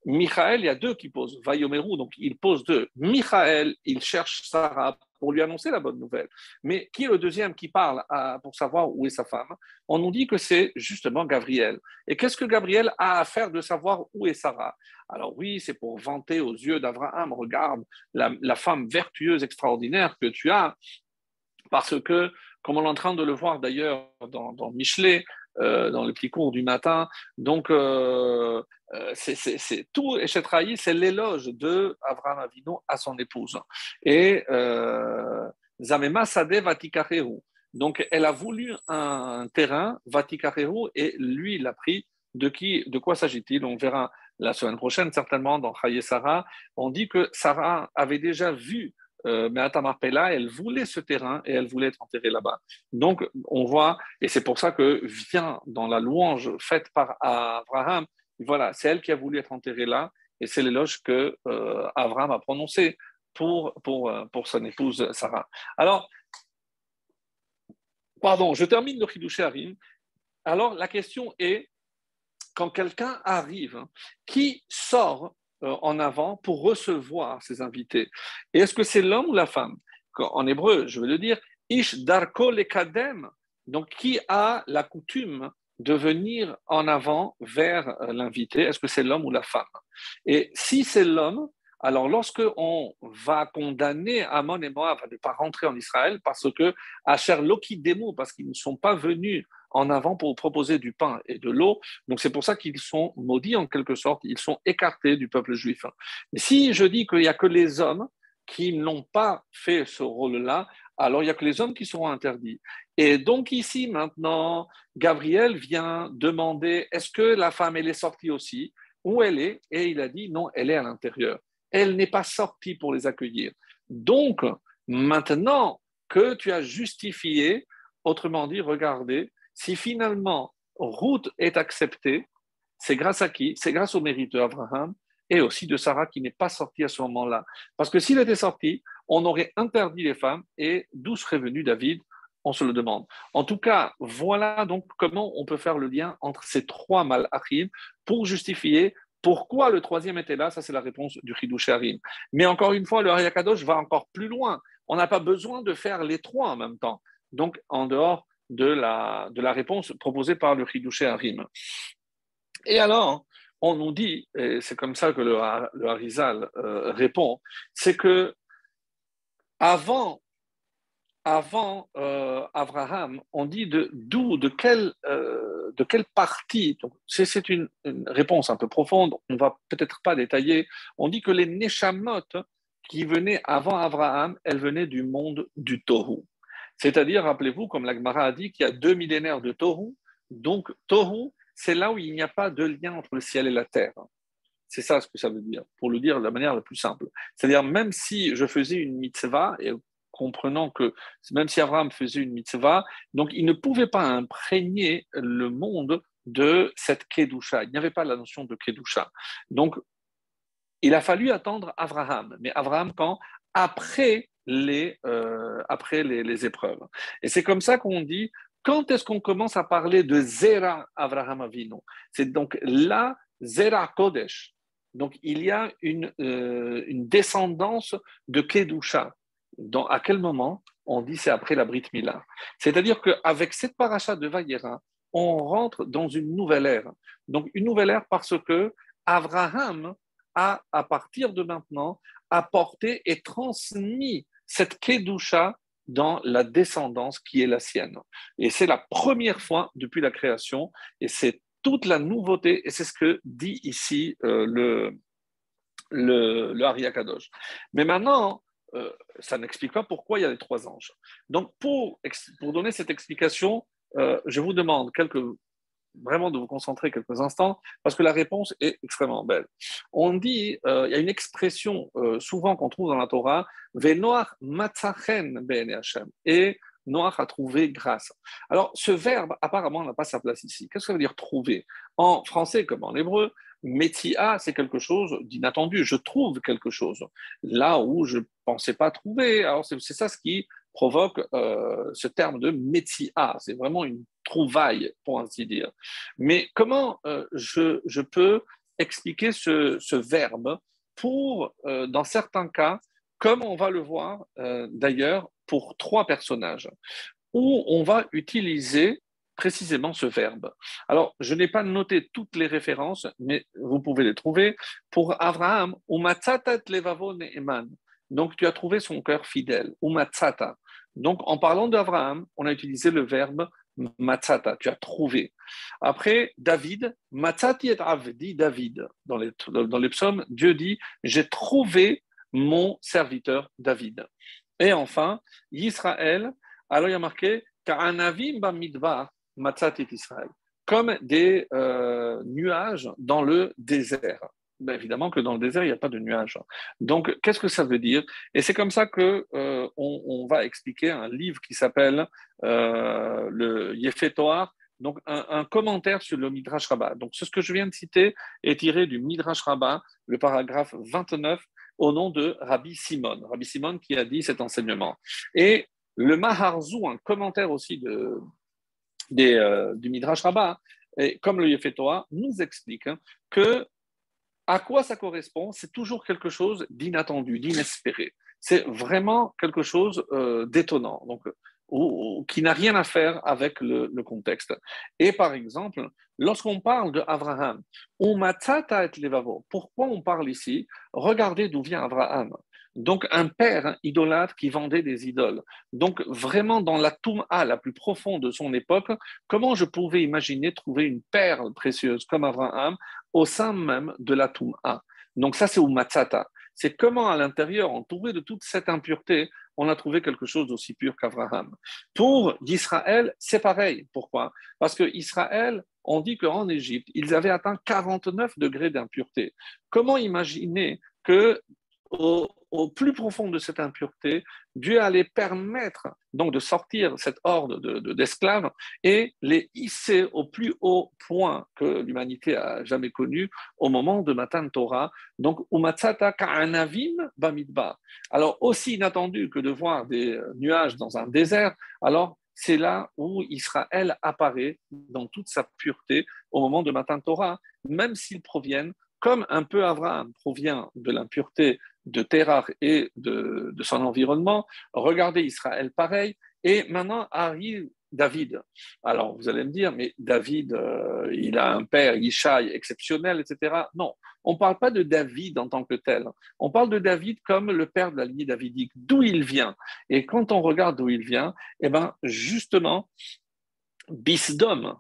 Michaël, il y a deux qui posent, Vayomeru, donc il pose deux. Michaël, il cherche Sarah pour lui annoncer la bonne nouvelle. Mais qui est le deuxième qui parle pour savoir où est sa femme? On nous dit que c'est justement Gabriel. Et qu'est-ce que Gabriel a à faire de savoir où est Sarah? Alors oui, c'est pour vanter aux yeux d'Abraham, regarde la femme vertueuse extraordinaire que tu as, parce que, comme on est en train de le voir d'ailleurs dans Michelet, dans le petit cours du matin, donc c'est tout Eshetraï, c'est l'éloge de Abraham Avinu à son épouse. Et Zamema Sade Vatikarehu. Donc elle a voulu un terrain, Vatikarehu, et lui il l'a pris. De quoi s'agit-il? On verra la semaine prochaine, certainement, dans Chaye Sarah. On dit que Sarah avait déjà vu mais à Tamarpella, elle voulait ce terrain et elle voulait être enterrée là-bas. Donc, on voit, et c'est pour ça que vient dans la louange faite par Abraham, voilà, c'est elle qui a voulu être enterrée là, et c'est l'éloge que Abraham a prononcé pour son épouse Sarah. Alors, pardon, je termine le Chidouché Harim. Alors, la question est, quand quelqu'un arrive, qui sort en avant pour recevoir ses invités? Et est-ce que c'est l'homme ou la femme? En hébreu, je vais le dire, Ish darko lekadem, donc qui a la coutume de venir en avant vers l'invité? Est-ce que c'est l'homme ou la femme? Et si c'est l'homme, alors lorsque on va condamner Ammon et Moab à ne pas rentrer en Israël parce que Asher Loki Demo, parce qu'ils ne sont pas venus en avant pour proposer du pain et de l'eau. Donc c'est pour ça qu'ils sont maudits en quelque sorte, ils sont écartés du peuple juif. Mais si je dis qu'il n'y a que les hommes qui n'ont pas fait ce rôle-là, alors il n'y a que les hommes qui seront interdits. Et donc ici, maintenant, Gabriel vient demander, est-ce que la femme, elle est sortie aussi? Où elle est? Et il a dit, non, elle est à l'intérieur. Elle n'est pas sortie pour les accueillir. Donc, maintenant que tu as justifié, autrement dit, regardez, si finalement Ruth est acceptée, c'est grâce à qui? C'est grâce au mérite d'Abraham et aussi de Sarah qui n'est pas sortie à ce moment-là. Parce que s'il était sorti, on aurait interdit les femmes et d'où serait venu David? On se le demande. En tout cas, voilà donc comment on peut faire le lien entre ces trois malachim pour justifier pourquoi le troisième était là. Ça, c'est la réponse du Chidouché Harim. Mais encore une fois, le Hari Akadosh va encore plus loin. On n'a pas besoin de faire les trois en même temps. Donc, en dehors de la réponse proposée par le Chidouché Harim. Et alors, on nous dit, et c'est comme ça que le Harizal répond, c'est que avant Abraham, on dit de quelle partie, donc c'est une réponse un peu profonde, on ne va peut-être pas détailler, on dit que les Neshamot qui venaient avant Abraham, elles venaient du monde du Tohu. C'est-à-dire, rappelez-vous, comme la Gemara a dit, qu'il y a 2 millénaires de Tohu, donc Tohu, c'est là où il n'y a pas de lien entre le ciel et la terre. C'est ça ce que ça veut dire, pour le dire de la manière la plus simple. C'est-à-dire, même si je faisais une mitzvah, et comprenant que même si Abraham faisait une mitzvah, donc il ne pouvait pas imprégner le monde de cette Kedusha. Il n'y avait pas la notion de Kedusha. Donc, il a fallu attendre Abraham. Mais Abraham, quand? Après les épreuves. Et c'est comme ça qu'on dit, quand est-ce qu'on commence à parler de Zera Abraham Avinu? C'est donc là, Zera Kodesh. Donc il y a une descendance de Kedusha. À quel moment? On dit c'est après la Brit Mila. C'est-à-dire qu'avec cette paracha de Vayera, on rentre dans une nouvelle ère. Donc une nouvelle ère parce que Abraham a, à partir de maintenant, apporté et transmis cette Kedusha dans la descendance qui est la sienne. Et c'est la première fois depuis la création, et c'est toute la nouveauté, et c'est ce que dit ici le Hari Akadosh. Mais maintenant, ça n'explique pas pourquoi il y a les trois anges. Donc, pour donner cette explication, je vous demande vraiment de vous concentrer quelques instants, parce que la réponse est extrêmement belle. On dit, il y a une expression souvent qu'on trouve dans la Torah, Venoach matzachen ben Hashem, et Noach a trouvé grâce. Alors, ce verbe, apparemment, n'a pas sa place ici. Qu'est-ce que ça veut dire trouver? En français comme en hébreu, Metia, c'est quelque chose d'inattendu. Je trouve quelque chose là où je ne pensais pas trouver. Alors, c'est ça ce qui provoque ce terme de Metia. C'est vraiment une trouvaille, pour ainsi dire. Mais comment je peux expliquer ce verbe pour, dans certains cas, comme on va le voir d'ailleurs pour trois personnages, où on va utiliser précisément ce verbe. Alors, je n'ai pas noté toutes les références, mais vous pouvez les trouver. Pour Abraham, Umatzatat levavo ne'eman. Donc, tu as trouvé son cœur fidèle. Umatzata. Donc, en parlant d'Abraham, on a utilisé le verbe matzata, tu as trouvé. Après, David, matzati et avdi David. Dans les psaumes, Dieu dit, j'ai trouvé mon serviteur David. Et enfin, Israël, alors il y a marqué, Ka'anavim bamidbar matzati Israël, comme des nuages dans le désert. Ben évidemment que dans le désert, il n'y a pas de nuages. Donc, qu'est-ce que ça veut dire? Et c'est comme ça que on va expliquer un livre qui s'appelle le Yefet Toar, donc un commentaire sur le Midrash Rabbah. Donc, ce que je viens de citer est tiré du Midrash Rabbah, le paragraphe 29, au nom de Rabbi Simon. Rabbi Simon qui a dit cet enseignement. Et le Maharzou, un commentaire aussi du Midrash Rabbah, et comme le Yefet Toar, nous explique que à quoi ça correspond? C'est toujours quelque chose d'inattendu, d'inespéré. C'est vraiment quelque chose d'étonnant, donc qui n'a rien à faire avec le contexte. Et par exemple, lorsqu'on parle de Abraham, pourquoi on parle ici? Regardez d'où vient Abraham. Donc, un père idolâtre qui vendait des idoles. Donc, vraiment, dans la Toum'a la plus profonde de son époque, comment je pouvais imaginer trouver une perle précieuse comme Abraham au sein même de la Toum'a? Donc, ça, c'est Umatzata. C'est comment, à l'intérieur, entouré de toute cette impureté, on a trouvé quelque chose d'aussi pur qu'Abraham. Pour d'Israël, c'est pareil. Pourquoi? Parce que Israël, on dit qu'en Égypte, ils avaient atteint 49 degrés d'impureté. Comment imaginer que au plus profond de cette impureté, Dieu allait permettre donc de sortir cette horde d'esclaves et les hisser au plus haut point que l'humanité a jamais connu au moment de Matan Torah. Donc, Umatzata ka'anavim bamidbar. Alors, aussi inattendu que de voir des nuages dans un désert, alors c'est là où Israël apparaît dans toute sa pureté au moment de Matan Torah, même s'ils proviennent, comme un peu Abraham provient de l'impureté de Terah et de son environnement, regardez Israël pareil, et maintenant arrive David. Alors vous allez me dire, mais David, il a un père, Yishai, exceptionnel, etc. Non, on ne parle pas de David en tant que tel. On parle de David comme le père de la lignée davidique, d'où il vient. Et quand on regarde d'où il vient, eh ben justement, Bisdom.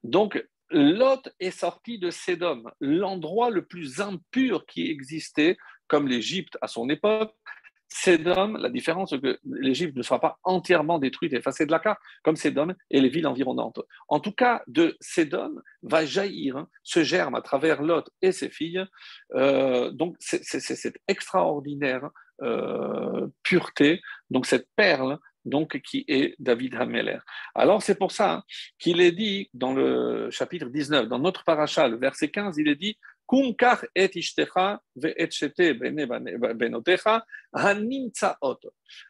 Donc, Lot est sorti de Sédom, l'endroit le plus impur qui existait, comme l'Égypte à son époque. Sédom, la différence, c'est que l'Égypte ne sera pas entièrement détruite, effacée de la carte, comme Sédom et les villes environnantes. En tout cas, de Sédom va jaillir ce germe à travers Lot et ses filles. Donc, c'est cette extraordinaire pureté, donc cette perle donc qui est David Hameler. Alors c'est pour ça qu'il est dit dans le chapitre 19, dans notre paracha, le verset 15, il est dit Kum kach et ishtecha ve'et shete benotecha hanimtsaot.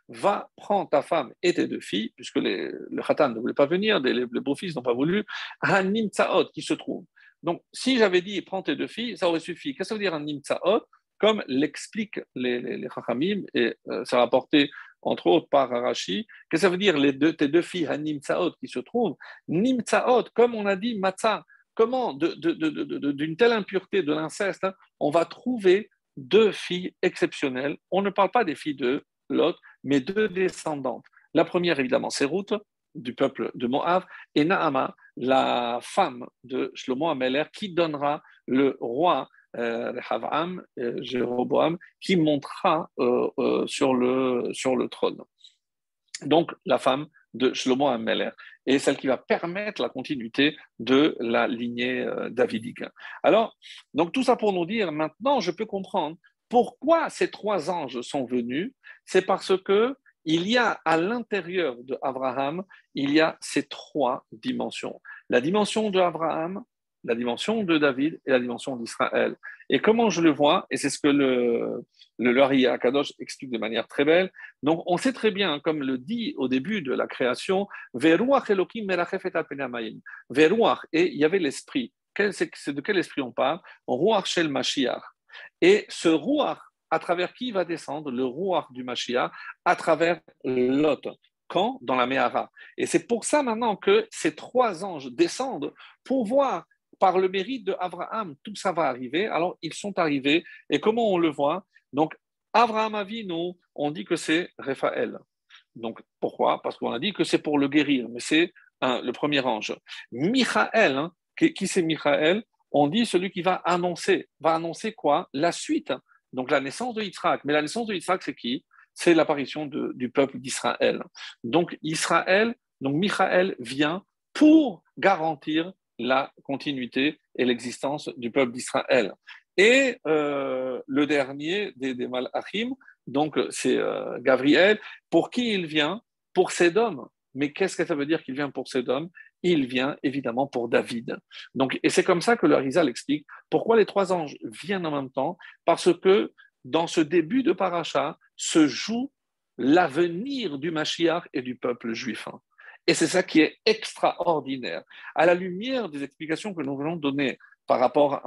Va, prends ta femme et tes deux filles, puisque le khatan ne voulait pas venir, les beaux-fils n'ont pas voulu, hanimtsaot, qui se trouvent. Donc, si j'avais dit prends tes deux filles, ça aurait suffi. Qu'est-ce que ça veut dire hanimtsaot? Comme l'expliquent les Chachamim, et ça rapporté entre autres par Rashi, que ça veut dire tes deux filles à Nimtsaot qui se trouvent, Nimtsaot, comme on a dit, Matzah, comment d'une telle impureté de l'inceste, hein, on va trouver deux filles exceptionnelles. On ne parle pas des filles de Lot, mais deux descendantes. La première, évidemment, c'est Ruth, du peuple de Moab, et Naama, la femme de Shlomo Ameler, qui donnera le roi Rehavam, Jéroboam, qui montera sur le trône. Donc, la femme de Shlomo Ameler, et celle qui va permettre la continuité de la lignée davidique. Alors, donc tout ça pour nous dire, maintenant, je peux comprendre pourquoi ces trois anges sont venus. C'est parce que il y a à l'intérieur de Abraham, il y a ces trois dimensions. La dimension de Abraham, la dimension de David et la dimension d'Israël. Et comment je le vois, et c'est ce que le Ari Akadosh explique de manière très belle, donc on sait très bien, comme le dit au début de la création, Veruach Elohim melachef et alpenamayim. Veruach, et il y avait l'esprit. C'est de quel esprit on parle? Ruach shel Mashiach. Et ce Ruach, à travers qui va descendre le Ruach du Mashiach? À travers Lot. Quand? Dans la Méhara. Et c'est pour ça maintenant que ces trois anges descendent pour voir par le mérite de Abraham, tout ça va arriver. Alors, ils sont arrivés. Et comment on le voit? Donc, Abraham Avinu, on dit que c'est Raphaël. Donc, pourquoi? Parce qu'on a dit que c'est pour le guérir, mais c'est le premier ange. Michael, hein, qui c'est Michael? On dit celui qui va annoncer. Va annoncer quoi? La suite. Donc, la naissance de Yitzhak. Mais la naissance de Yitzhak, c'est qui? C'est l'apparition du peuple d'Israël. Donc, Israël, donc Michael vient pour garantir la continuité et l'existence du peuple d'Israël. Et le dernier des Malachim, donc c'est Gabriel, pour qui il vient? Pour Sédom. Mais qu'est-ce que ça veut dire qu'il vient pour Sédom? Il vient évidemment pour David. Donc, et c'est comme ça que le Harizal explique pourquoi les trois anges viennent en même temps, parce que dans ce début de paracha se joue l'avenir du Mashiach et du peuple juif. Et c'est ça qui est extraordinaire. À la lumière des explications que nous venons de donner par rapport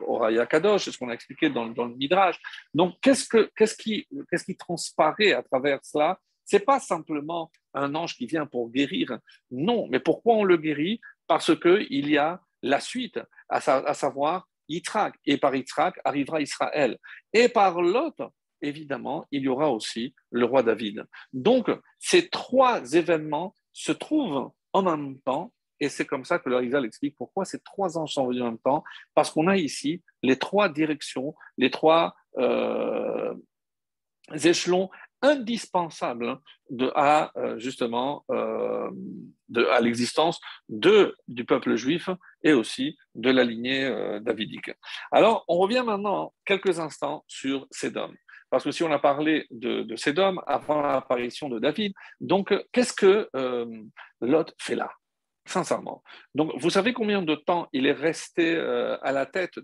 au Raya Kadosh, c'est ce qu'on a expliqué dans le Midrash. Donc, qu'est-ce qui transparaît à travers cela? Ce n'est pas simplement un ange qui vient pour guérir. Non, mais pourquoi on le guérit? Parce qu'il y a la suite, à savoir Yitzhak. Et par Yitzhak arrivera Israël. Et par Lot, évidemment, il y aura aussi le roi David. Donc, ces trois événements se trouvent en même temps, et c'est comme ça que le Harizal explique pourquoi ces trois anges sont venus en même temps, parce qu'on a ici les trois directions, les trois échelons indispensables justement à l'existence du peuple juif et aussi de la lignée davidique. Alors, on revient maintenant quelques instants sur Sédom. Parce que si on a parlé de Sédom avant l'apparition de David, donc qu'est-ce que Lot fait là? Sincèrement. Donc, vous savez combien de temps il est resté à la tête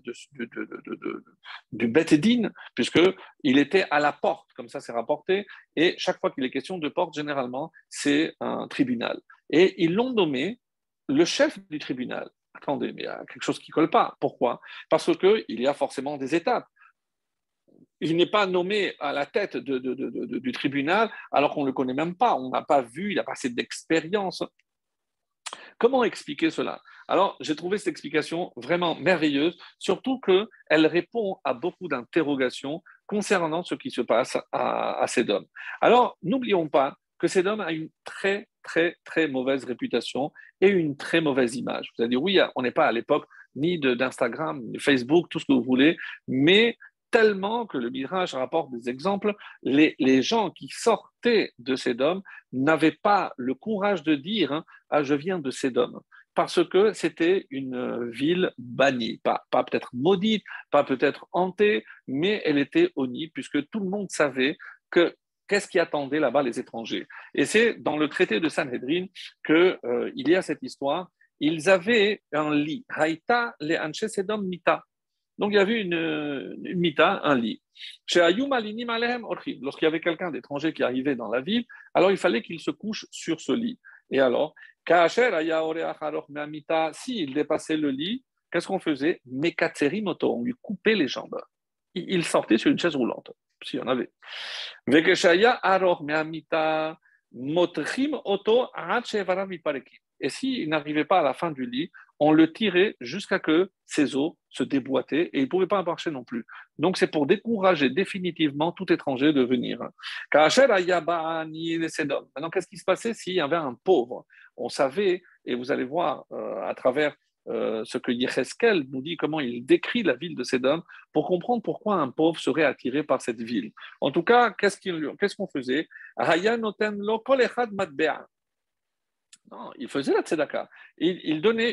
du Bet Din, puisqu'il était à la porte, comme ça c'est rapporté, et chaque fois qu'il est question de porte, généralement, c'est un tribunal. Et ils l'ont nommé le chef du tribunal. Attendez, mais il y a quelque chose qui ne colle pas. Pourquoi? Parce qu'il y a forcément des étapes. Il n'est pas nommé à la tête du tribunal alors qu'on ne le connaît même pas, on n'a pas vu, il n'a pas assez d'expérience. Comment expliquer cela? Alors, j'ai trouvé cette explication vraiment merveilleuse, surtout qu'elle répond à beaucoup d'interrogations concernant ce qui se passe à Sédom. Alors, n'oublions pas que Sédom a une très, très, très mauvaise réputation et une très mauvaise image. Vous allez dire, oui, on n'est pas à l'époque ni d'Instagram, ni de Facebook, tout ce que vous voulez, mais tellement que le Midrash rapporte des exemples, les gens qui sortaient de Sédom n'avaient pas le courage de dire ah, je viens de Sédom, parce que c'était une ville bannie, pas peut-être maudite, pas peut-être hantée, mais elle était honnie, puisque tout le monde savait que qu'est-ce qui attendait là-bas les étrangers. Et c'est dans le traité de Sanhedrin qu'il y a cette histoire. Ils avaient un lit, Haïta le Anche Sédom Mita. Donc il y avait une mita, un lit. Chez Ayum Alinim Alehem Orchim, lorsqu'il y avait quelqu'un d'étranger qui arrivait dans la ville, alors il fallait qu'il se couche sur ce lit. Et alors, s'il dépassait le lit, qu'est-ce qu'on faisait? Mekatseri moto, on lui coupait les jambes. Il sortait sur une chaise roulante, s'il y en avait. Vekeshaya aror meamita motrim oto et s'il n'arrivait pas à la fin du lit, on le tirait jusqu'à ce que ses os se déboîtaient et il ne pouvait pas marcher non plus. Donc c'est pour décourager définitivement tout étranger de venir. Maintenant, qu'est-ce qui se passait s'il y avait un pauvre? On savait, et vous allez voir à travers ce que Yecheskel nous dit, comment il décrit la ville de Sédom, pour comprendre pourquoi un pauvre serait attiré par cette ville. En tout cas, qu'est-ce qu'on faisait? Non, il faisait la tzedaka.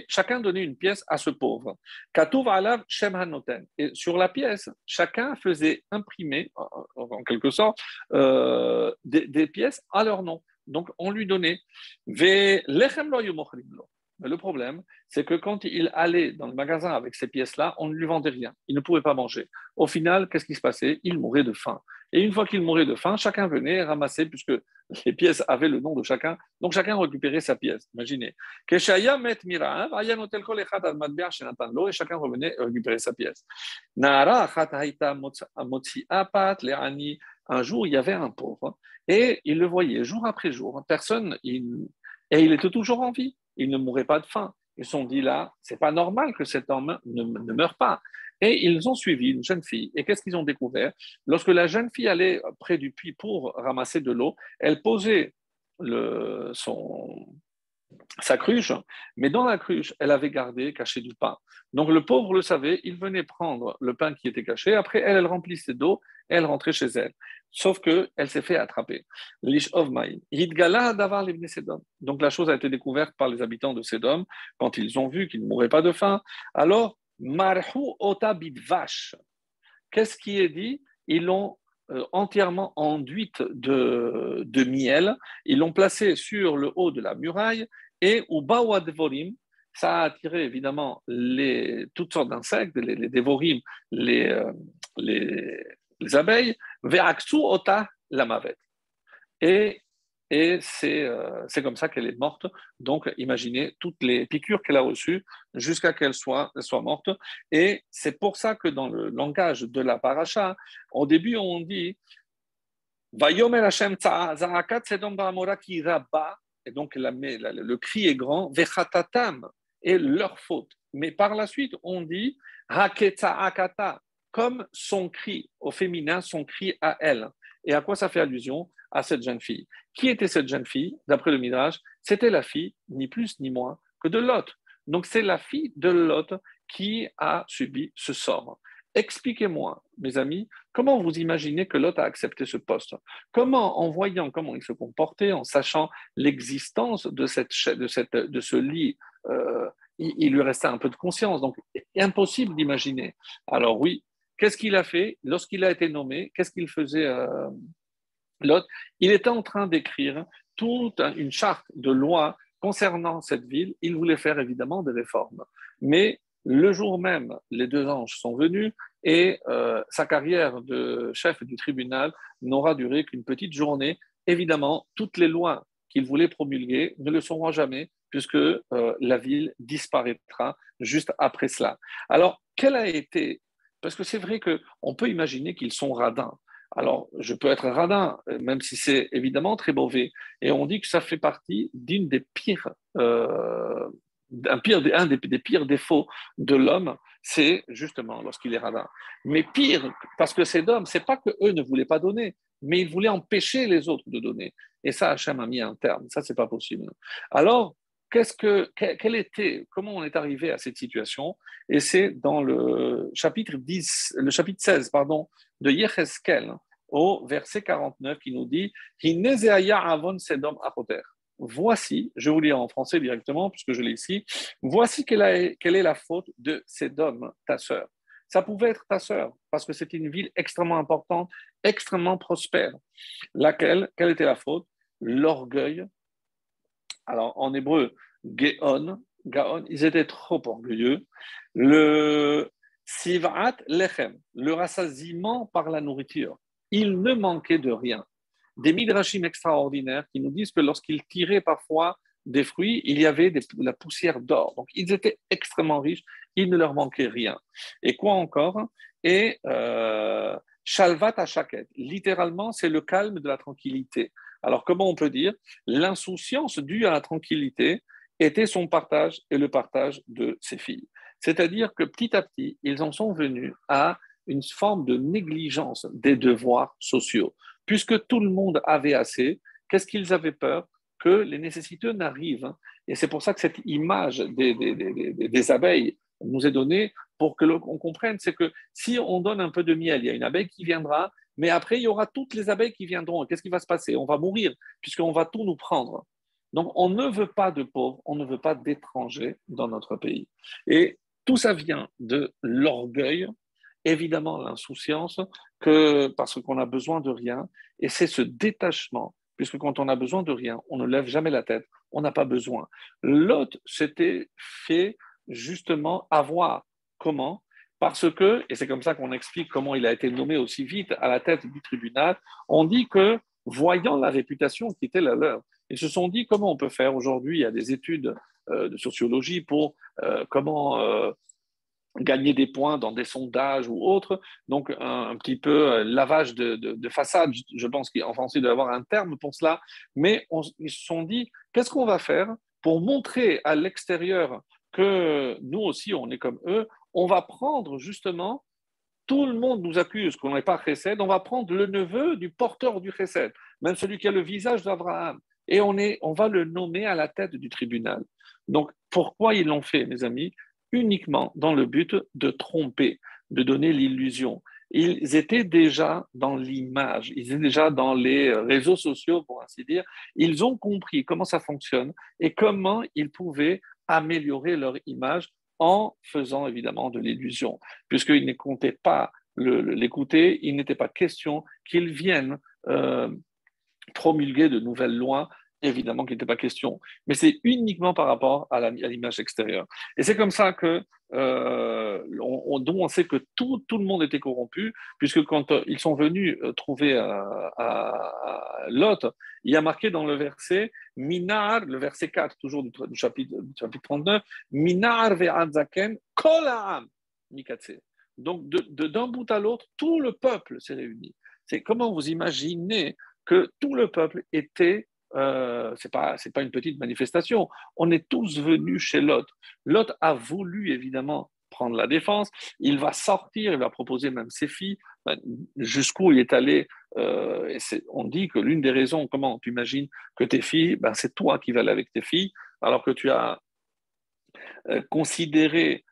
Chacun donnait une pièce à ce pauvre. Katouv alav shem hanoten. Et sur la pièce, chacun faisait imprimer, en quelque sorte, des pièces à leur nom. Donc, on lui donnait. Ve lechem lo hayu mochrim lo. Mais le problème, c'est que quand il allait dans le magasin avec ces pièces-là, on ne lui vendait rien. Il ne pouvait pas manger. Au final, qu'est-ce qui se passait? Il mourait de faim. Et une fois qu'il mourait de faim, chacun venait ramasser, puisque les pièces avaient le nom de chacun, donc chacun récupérait sa pièce. Imaginez. Et chacun revenait récupérer sa pièce. Un jour, il y avait un pauvre, et il le voyait jour après jour. Et il était toujours en vie. Il ne mourait pas de faim. Ils se sont dit là, c'est pas normal que cet homme ne meure pas. Et ils ont suivi une jeune fille. Et qu'est-ce qu'ils ont découvert? Lorsque la jeune fille allait près du puits pour ramasser de l'eau, elle posait sa cruche, mais dans la cruche, elle avait gardé caché du pain. Donc le pauvre le savait, il venait prendre le pain qui était caché, après elle remplissait d'eau et elle rentrait chez elle. Sauf qu'elle s'est fait attraper. Donc la chose a été découverte par les habitants de Sédom quand ils ont vu qu'ils ne mouraient pas de faim. Alors, Marhu ota bidvash. Qu'est-ce qui est dit? Ils l'ont entièrement enduite de miel. Ils l'ont placée sur le haut de la muraille et au Bawa Devorim, ça a attiré évidemment toutes sortes d'insectes, les Devorim, les, les abeilles, Ve'aksu ota la mavet. Et, et c'est comme ça qu'elle est morte. Donc, imaginez toutes les piqûres qu'elle a reçues jusqu'à qu'elle soit morte. Et c'est pour ça que dans le langage de la paracha, au début, on dit Vayomer Hashem za'akat sedom ba'amora ki rabba. Et donc, le cri est grand, Vechatatam, et leur faute. Mais par la suite, on dit Haketza'akata. comme son cri au féminin, son cri à elle. Et à quoi ça fait allusion? À cette jeune fille. Qui était cette jeune fille? D'après le Midrash, c'était la fille, ni plus ni moins, que de Lot. Donc c'est la fille de Lot qui a subi ce sort. Expliquez-moi, mes amis, comment vous imaginez que Lot a accepté ce poste? Comment, en voyant comment il se comportait, en sachant l'existence de ce lit, il lui restait un peu de conscience. Donc, impossible d'imaginer. Alors oui, qu'est-ce qu'il a fait lorsqu'il a été nommé? Qu'est-ce qu'il faisait Lot? Il était en train d'écrire toute une charte de loi concernant cette ville. Il voulait faire évidemment des réformes. Mais le jour même, les deux anges sont venus et sa carrière de chef du tribunal n'aura duré qu'une petite journée. Évidemment, toutes les lois qu'il voulait promulguer ne le seront jamais, puisque la ville disparaîtra juste après cela. Alors, quel a été... Parce que c'est vrai qu'on peut imaginer qu'ils sont radins. Alors, je peux être radin, même si c'est évidemment très mauvais. Et on dit que ça fait partie d'une des pires, un des pires défauts de l'homme, c'est justement lorsqu'il est radin. Mais pire, parce que ces hommes, c'est pas que eux ne voulaient pas donner, mais ils voulaient empêcher les autres de donner. Et ça, Hachem a mis un terme. Ça, c'est pas possible. Alors, comment on est arrivé à cette situation? Et c'est dans le chapitre 10, le chapitre 16, pardon, de Yecheskel, au verset 49, qui nous dit avon sedom apoter. Voici, je vous lis en français directement, puisque je l'ai ici. Voici quelle est la faute de Sédom, ta sœur. Ça pouvait être ta sœur, parce que c'était une ville extrêmement importante, extrêmement prospère. Quelle était la faute? L'orgueil. Alors, en hébreu, Gaon, ils étaient trop orgueilleux. Le Sivat Lechem, le rassasiement par la nourriture. Il ne manquait de rien. Des midrashim extraordinaires qui nous disent que lorsqu'ils tiraient parfois des fruits, il y avait de la poussière d'or. Donc, ils étaient extrêmement riches, il ne leur manquait rien. Et quoi encore? Et Shalvat Hashaket, littéralement, c'est le calme de la tranquillité. Alors, comment on peut dire? L'insouciance due à la tranquillité était son partage et le partage de ses filles. C'est-à-dire que petit à petit, ils en sont venus à une forme de négligence des devoirs sociaux. Puisque tout le monde avait assez, qu'est-ce qu'ils avaient peur? Que les nécessiteux n'arrivent. Et c'est pour ça que cette image des abeilles nous est donnée pour que l'on comprenne, c'est que si on donne un peu de miel, il y a une abeille qui viendra, mais après, il y aura toutes les abeilles qui viendront. Qu'est-ce qui va se passer? On va mourir, puisqu'on va tout nous prendre. Donc, on ne veut pas de pauvres, on ne veut pas d'étrangers dans notre pays. Et tout ça vient de l'orgueil, évidemment l'insouciance, parce qu'on a besoin de rien, et c'est ce détachement, puisque quand on a besoin de rien, on ne lève jamais la tête, on n'a pas besoin. Lot s'était fait justement avoir. Comment? Parce que, et c'est comme ça qu'on explique comment il a été nommé aussi vite à la tête du tribunal, on dit que, voyant la réputation qui était la leur, ils se sont dit comment on peut faire. Aujourd'hui, il y a des études de sociologie pour comment gagner des points dans des sondages ou autres. Donc, un petit peu lavage de façade. Je pense qu'en français, il doit y avoir un terme pour cela. Mais ils se sont dit, qu'est-ce qu'on va faire pour montrer à l'extérieur que nous aussi, on est comme eux? On va prendre justement, tout le monde nous accuse qu'on n'est pas chesed, on va prendre le neveu du porteur du chesed, même celui qui a le visage d'Abraham. Et on va le nommer à la tête du tribunal. Donc, pourquoi ils l'ont fait, mes amis? Uniquement dans le but de tromper, de donner l'illusion. Ils étaient déjà dans l'image, ils étaient déjà dans les réseaux sociaux, pour ainsi dire. Ils ont compris comment ça fonctionne et comment ils pouvaient améliorer leur image en faisant évidemment de l'illusion, puisqu'ils ne comptaient pas l'écouter, il n'était pas question qu'ils viennent promulguer de nouvelles lois, évidemment qu'il n'était pas question, mais c'est uniquement par rapport à l'image extérieure. Et c'est comme ça que dont on sait que tout le monde était corrompu, puisque quand ils sont venus trouver à Lot, il y a marqué dans le verset Minar, le verset 4, toujours du chapitre 39, Minar ve'adzaken kol ha'am mikatse. Donc d'un bout à l'autre, tout le peuple s'est réuni. C'est comment vous imaginez que tout le peuple était, c'est pas une petite manifestation, on est tous venus chez Lot. Lot a voulu évidemment prendre la défense, il va sortir, il va proposer même ses filles, jusqu'où il est allé. On dit que l'une des raisons, comment tu imagines que tes filles, c'est toi qui vas aller avec tes filles, alors que tu as considéré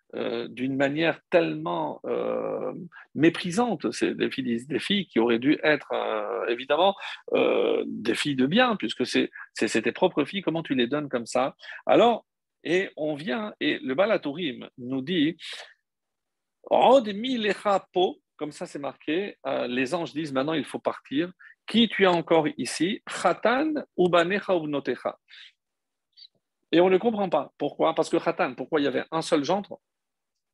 d'une manière tellement méprisante. C'est des filles qui auraient dû être évidemment des filles de bien, puisque c'est tes propres filles, comment tu les donnes comme ça? Alors, et on vient, et le Balatourim nous dit, Od mi lecha po, comme ça c'est marqué, les anges disent maintenant il faut partir. Qui tu as encore ici? Chatan ou banecha ou bnotecha. Et on ne comprend pas. Pourquoi? Parce que Khatan, pourquoi il y avait un seul gendre?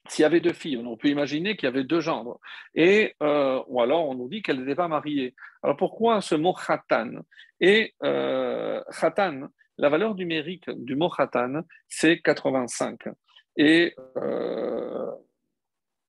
S'il y avait deux filles, on peut imaginer qu'il y avait deux gendres. Ou alors on nous dit qu'elles n'étaient pas mariées. Alors pourquoi ce mot Khatan? Et Khatan, la valeur numérique du mot Khatan, c'est 85. Et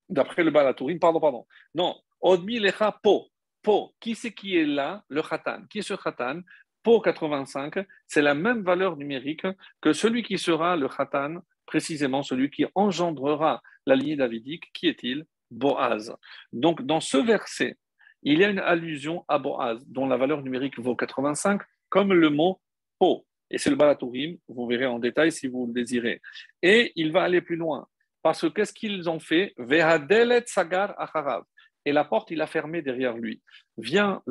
d'après le Balatourim, pardon. Non, Odmi lecha po. Po, qui c'est qui est là? Le Khatan. Qui est ce Khatan? Po 85, c'est la même valeur numérique que celui qui sera le Khatan, précisément celui qui engendrera la lignée davidique. Qui est-il? Boaz. Donc, dans ce verset, il y a une allusion à Boaz, dont la valeur numérique vaut 85, comme le mot Po. Et c'est le Balatourim, vous verrez en détail si vous le désirez. Et il va aller plus loin. Parce que qu'est-ce qu'ils ont fait? Vehadelet sagar acharav. Et la porte, il a fermé derrière lui. Vient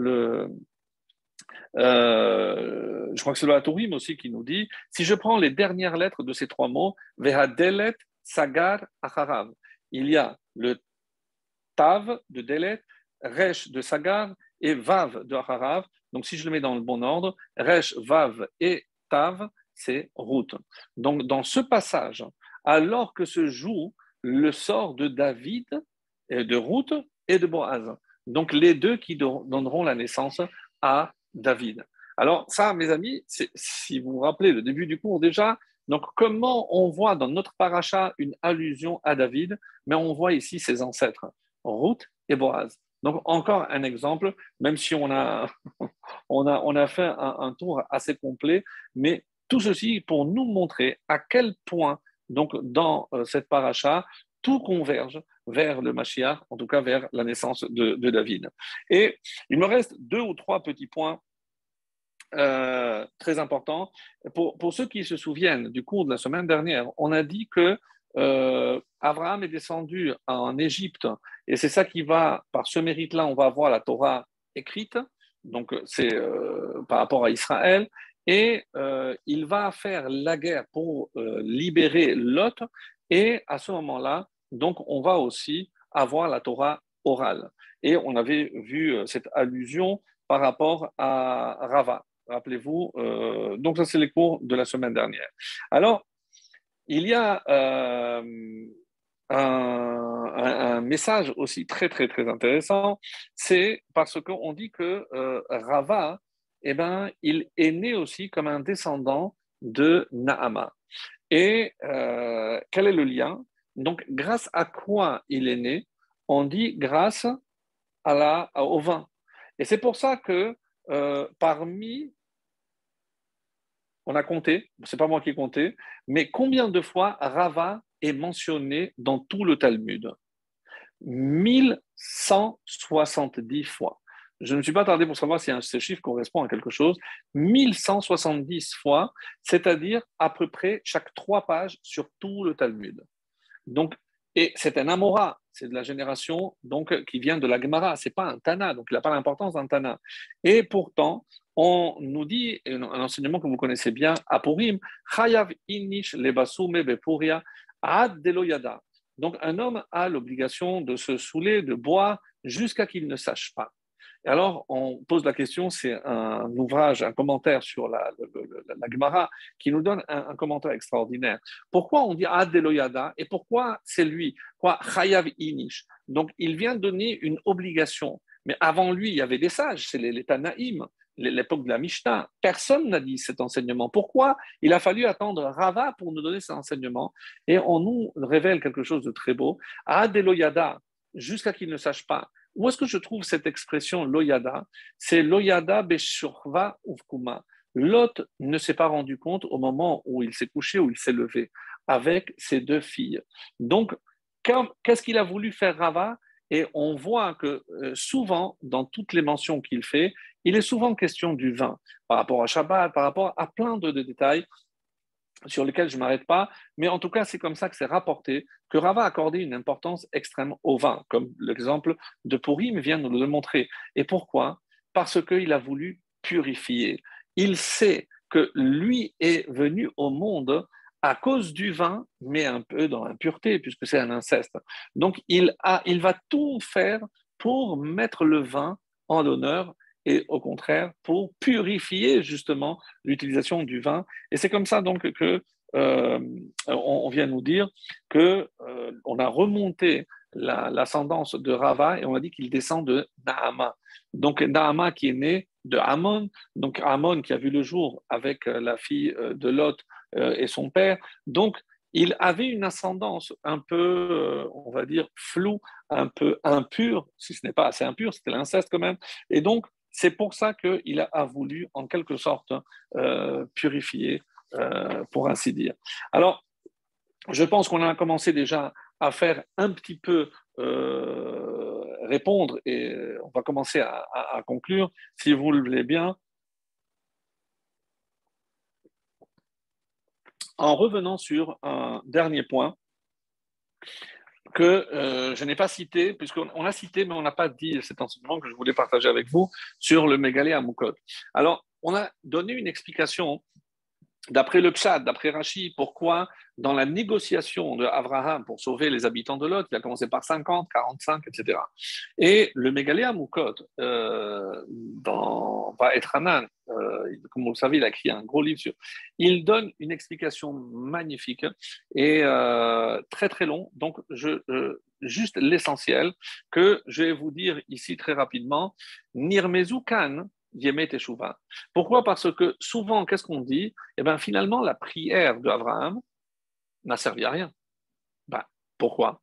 je crois que c'est le Tourim aussi qui nous dit, si je prends les dernières lettres de ces trois mots, Vehadelet sagar acharav, il y a le Tav de Delet, Resh de Sagar et Vav de acharav. Donc si je le mets dans le bon ordre, Resh, Vav et Tav, c'est route. Donc dans ce passage, alors que se joue le sort de David, de Ruth et de Boaz. Donc les deux qui donneront la naissance à David. Alors ça, mes amis, si vous vous rappelez le début du cours déjà, donc comment on voit dans notre paracha une allusion à David, mais on voit ici ses ancêtres, Ruth et Boaz. Donc encore un exemple, même si on a fait un tour assez complet, mais tout ceci pour nous montrer à quel point, donc, dans cette paracha, tout converge vers le Mashiach, en tout cas vers la naissance de David. Et il me reste 2 ou 3 petits points très importants. Pour ceux qui se souviennent du cours de la semaine dernière, on a dit que Abraham est descendu en Égypte, et c'est ça qui va, par ce mérite-là, on va avoir la Torah écrite, donc c'est par rapport à Israël, et il va faire la guerre pour libérer Lot, et à ce moment-là, donc on va aussi avoir la Torah orale. Et on avait vu cette allusion par rapport à Rava. Rappelez-vous, donc ça c'est les cours de la semaine dernière. Alors, il y a un message aussi très, très, très intéressant, c'est parce qu'on dit que Rava, eh ben, il est né aussi comme un descendant de Naama. Et quel est le lien? Donc, grâce à quoi il est né? On dit grâce au vin. Et c'est pour ça que on a compté, c'est pas moi qui ai compté, mais combien de fois Rava est mentionné dans tout le Talmud? 1170 fois. Je ne me suis pas attardé pour savoir si ce chiffre correspond à quelque chose. 1170 fois, c'est-à-dire à peu près chaque 3 pages sur tout le Talmud. Donc, et c'est un Amora, c'est de la génération donc, qui vient de la Gemara, ce n'est pas un Tana, donc il n'a pas l'importance d'un Tana. Et pourtant, on nous dit, un enseignement que vous connaissez bien, à Purim, Chayav inish lebasume bepuria ad deloyada. Donc un homme a l'obligation de se saouler, de boire, jusqu'à qu'il ne sache pas. Et alors, on pose la question, c'est un ouvrage, un commentaire sur la Gemara qui nous donne un commentaire extraordinaire. Pourquoi on dit Ad Eloyada et pourquoi c'est lui? Quoi, Chayav Inish. Donc, il vient donner une obligation. Mais avant lui, il y avait des sages, c'est les Tanaïm, l'époque de la Mishnah. Personne n'a dit cet enseignement. Pourquoi il a fallu attendre Rava pour nous donner cet enseignement? Et on nous révèle quelque chose de très beau. Ad Eloyada, jusqu'à qu'il ne sache pas. Où est-ce que je trouve cette expression loyada? C'est loyada beshurva uvkuma. Lot ne s'est pas rendu compte au moment où il s'est couché, où il s'est levé, avec ses 2 filles. Donc, Qu'est-ce qu'il a voulu faire Rava? Et on voit que souvent, dans toutes les mentions qu'il fait, il est souvent question du vin, par rapport à Shabbat, par rapport à plein de détails sur lesquels je ne m'arrête pas, mais en tout cas, c'est comme ça que c'est rapporté, que Rava a accordé une importance extrême au vin, comme l'exemple de Purim vient nous le montrer. Et pourquoi? Parce qu'il a voulu purifier. Il sait que lui est venu au monde à cause du vin, mais un peu dans l'impureté, puisque c'est un inceste. Donc, il va tout faire pour mettre le vin en l'honneur et au contraire pour purifier justement l'utilisation du vin. Et c'est comme ça donc que on vient nous dire que on a remonté l'ascendance de Rava et on a dit qu'il descend de Nahama. Donc Nahama qui est né de Amon, donc Amon qui a vu le jour avec la fille de Lot et son père. Donc il avait une ascendance un peu, on va dire, floue, un peu impure, si ce n'est pas assez impur, c'était l'inceste quand même. Et donc, c'est pour ça qu'il a voulu, en quelque sorte, purifier, pour ainsi dire. Alors, je pense qu'on a commencé déjà à faire un petit peu répondre et on va commencer à conclure, si vous le voulez bien, en revenant sur un dernier point que je n'ai pas cité, puisqu'on a cité, mais on n'a pas dit cet enseignement que je voulais partager avec vous sur le Mégalé à Moukot. Alors, on a donné une explication d'après le Pshad, d'après Rashi, pourquoi dans la négociation de Abraham pour sauver les habitants de Lot, il a commencé par 50, 45, etc. Et le Mégalé à Moukot, dans être Hanan, comme vous le savez, il a écrit un gros livre sur. Il donne une explication magnifique et très très long. Donc, juste l'essentiel que je vais vous dire ici très rapidement. Nirmezu Kan, Yemet Teshuvah. Pourquoi? Parce que souvent, qu'est-ce qu'on dit? Eh bien, finalement, la prière d'Abraham n'a servi à rien. Ben, pourquoi?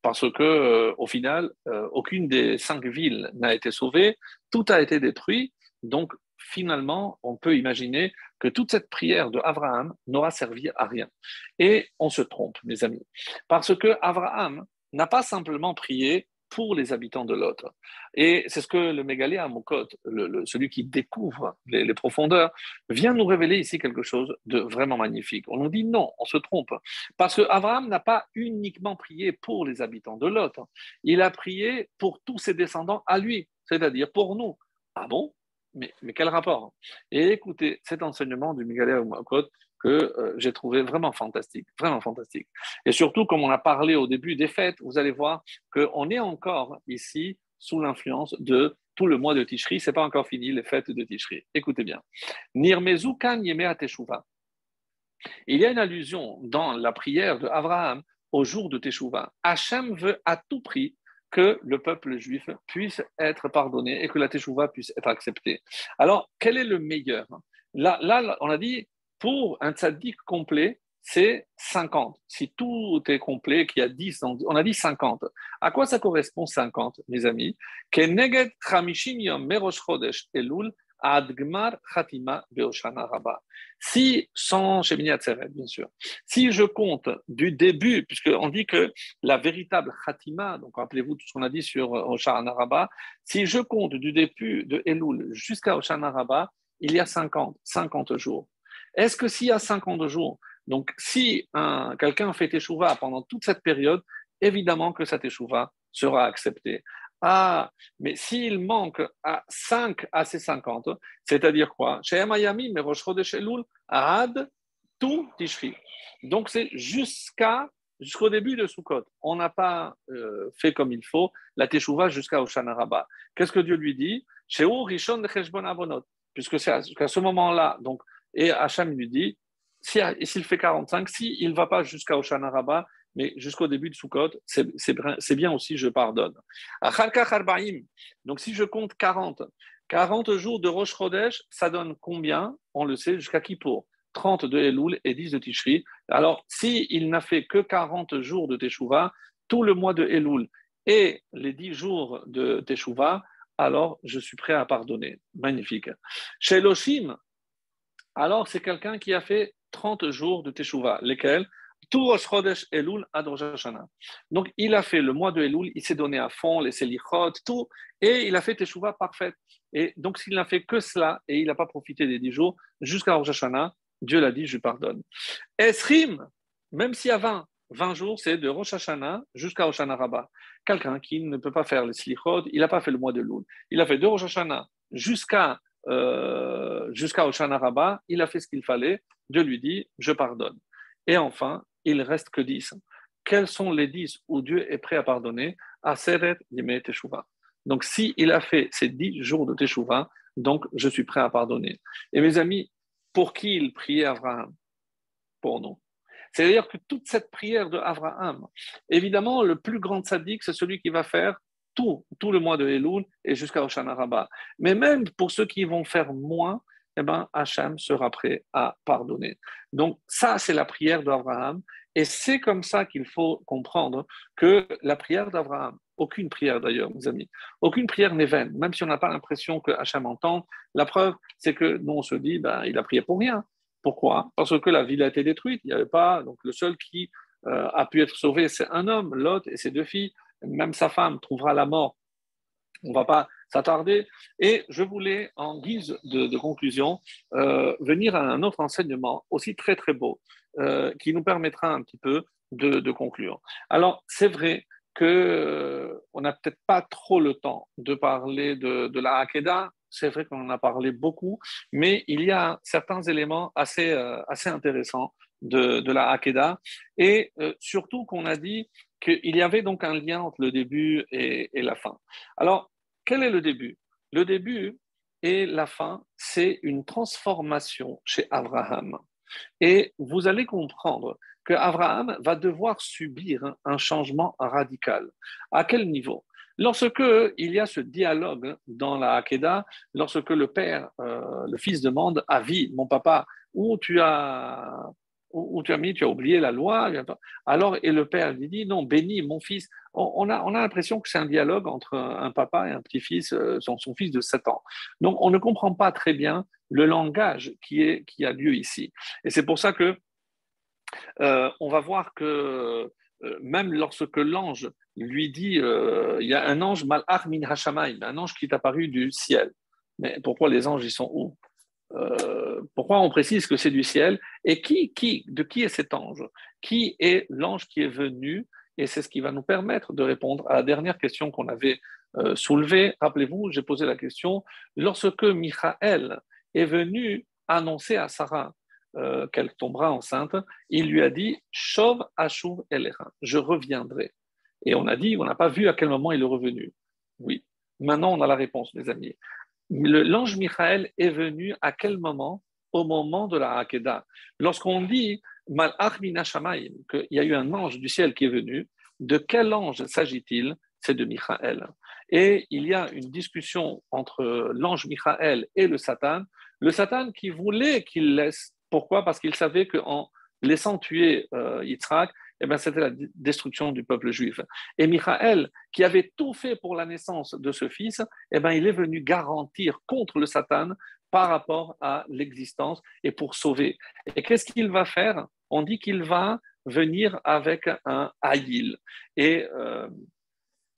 Parce que, au final, aucune des 5 villes n'a été sauvée, tout a été détruit. Donc, finalement, on peut imaginer que toute cette prière d'Abraham n'aura servi à rien. Et on se trompe, mes amis, parce que Abraham n'a pas simplement prié pour les habitants de Lot. Et c'est ce que le Mégalé à Mokot, celui qui découvre les profondeurs, vient nous révéler ici quelque chose de vraiment magnifique. On nous dit non, on se trompe. Parce que Abraham n'a pas uniquement prié pour les habitants de Lot. Il a prié pour tous ses descendants à lui, c'est-à-dire pour nous. Ah bon? Mais quel rapport? Et écoutez, cet enseignement du Mégalé à Mokot que j'ai trouvé vraiment fantastique, vraiment fantastique. Et surtout, comme on a parlé au début des fêtes, vous allez voir qu'on est encore ici sous l'influence de tout le mois de Tishri. Ce n'est pas encore fini, les fêtes de Tishri. Écoutez bien. Nirmezu kan yemea teshuva. Il y a une allusion dans la prière d'Abraham au jour de Teshuvah. Hachem veut à tout prix que le peuple juif puisse être pardonné et que la Teshuvah puisse être acceptée. Alors, quel est le meilleur? Là, on a dit, pour un tzaddik complet, c'est 50. Si tout est complet, qu'il y a 10, on a dit 50. À quoi ça correspond 50, mes amis? Keneged chamishim yom merosh chodesh elul adgmar chatima beoshana rabba. Si, sans Shemini Atzeret, bien sûr, si je compte du début, puisqu'on dit que la véritable Khatima, donc rappelez-vous tout ce qu'on a dit sur Hoshana Rabbah, si je compte du début de Elul jusqu'à Hoshana Rabbah, il y a 50 jours. Est-ce que s'il y a 50 jours, donc si quelqu'un fait Teshuvah pendant toute cette période, évidemment que sa Teshuvah sera acceptée. Ah, mais s'il manque à 5 à ces 50, c'est-à-dire quoi? Ad tout Tishri. Donc c'est jusqu'au début de Sukkot. On n'a pas fait comme il faut la Teshuvah jusqu'à Hoshana Rabbah. Qu'est-ce que Dieu lui dit? Rishon de Cheshbon Avonot. Puisque c'est à ce moment-là, donc, et Hacham lui dit, s'il fait 45, s'il ne va pas jusqu'à Hoshana Rabbah, mais jusqu'au début de Sukkot, c'est bien aussi, je pardonne. Donc si je compte 40 jours de Rosh Chodesh, ça donne combien? On le sait, jusqu'à Kippour. 30 de Elul et 10 de Tishri. Alors, s'il n'a fait que 40 jours de Teshuvah, tout le mois de Elul et les 10 jours de Teshuvah, alors je suis prêt à pardonner. Magnifique. Chez Elohim, alors c'est quelqu'un qui a fait 30 jours de Teshuvah, lesquels? Tout Rosh Chodesh Elul ad Rosh Hashanah. Donc, il a fait le mois de Elul, il s'est donné à fond, les Selichot, tout, et il a fait Teshuvah parfaite. Et donc, s'il n'a fait que cela, et il n'a pas profité des 10 jours, jusqu'à Rosh Hashanah, Dieu l'a dit, je pardonne. Esrim, même s'il y a 20 jours, c'est de Rosh Hashanah jusqu'à Rosh Hashanah Rabbah. Quelqu'un qui ne peut pas faire les Selichot, il n'a pas fait le mois de Elul. Il a fait de Rosh Hashanah jusqu'à Rosh Hashanah Rabbah, il a fait ce qu'il fallait, Dieu lui dit, je pardonne. Et enfin, il reste que 10. Quels sont les 10 où Dieu est prêt à pardonner? Aseret Yemei Teshuvah. Donc, s'il a fait ces 10 jours de Teshuvah, donc je suis prêt à pardonner. Et mes amis, pour qui il priait Abraham? Pour nous. C'est-à-dire que toute cette prière de Abraham, évidemment, le plus grand tzaddik, c'est celui qui va faire tout le mois de Elul et jusqu'à Hoshana Rabbah. Mais même pour ceux qui vont faire moins, eh ben, Hachem sera prêt à pardonner. Donc, ça, c'est la prière d'Abraham. Et c'est comme ça qu'il faut comprendre que la prière d'Abraham, aucune prière d'ailleurs, mes amis, aucune prière n'est vaine, même si on n'a pas l'impression que Hachem entend. La preuve, c'est que nous, on se dit, ben, il a prié pour rien. Pourquoi? Parce que la ville a été détruite. Il n'y avait pas, donc le seul qui a pu être sauvé, c'est un homme, Lot et ses 2 filles. Même sa femme trouvera la mort. On ne va pas s'attarder. Et je voulais, en guise de conclusion, venir à un autre enseignement aussi très très beau, qui nous permettra un petit peu de conclure. Alors, c'est vrai qu'on n'a peut-être pas trop le temps de parler de la Hakeda. C'est vrai qu'on en a parlé beaucoup, mais il y a certains éléments assez intéressants de la Hakeda, et surtout qu'on a dit qu'il y avait donc un lien entre le début et la fin. Alors, quel est le début? Le début et la fin, c'est une transformation chez Abraham. Et vous allez comprendre que Abraham va devoir subir un changement radical. À quel niveau? Lorsque il y a ce dialogue dans la Hakeda, lorsque le père, le fils demande: Avis, mon papa, où tu as mis, tu as oublié la loi. Alors, et le père lui dit: non, bénis mon fils. On a l'impression que c'est un dialogue entre un papa et un petit-fils, son fils de 7 ans. Donc, on ne comprend pas très bien le langage qui a lieu ici. Et c'est pour ça que on va voir que même lorsque l'ange lui dit, il y a un ange malach min hashamayim, un ange qui est apparu du ciel. Mais pourquoi les anges, ils sont où? Pourquoi on précise que c'est du ciel? Et de qui est cet ange? Qui est l'ange qui est venu? Et c'est ce qui va nous permettre de répondre à la dernière question qu'on avait soulevée. Rappelez-vous, j'ai posé la question: lorsque Michaël est venu annoncer à Sarah qu'elle tombera enceinte, il lui a dit: Shov Ashuv Elecha, je reviendrai. Et on a dit, on n'a pas vu à quel moment il est revenu. Oui, maintenant on a la réponse, mes amis. L'ange Michaël est venu à quel moment? Au moment de la Hakeda. Lorsqu'on dit Malach min hashamayim, qu'il y a eu un ange du ciel qui est venu, de quel ange s'agit-il? C'est de Michaël. Et il y a une discussion entre l'ange Michaël et le Satan qui voulait qu'il laisse. Pourquoi? Parce qu'il savait qu'en laissant tuer Yitzhak, eh ben, c'était la destruction du peuple juif. Et Michaël, qui avait tout fait pour la naissance de ce fils, eh ben, il est venu garantir contre le Satan par rapport à l'existence et pour sauver. Et qu'est-ce qu'il va faire? On dit qu'il va venir avec un haïl. Et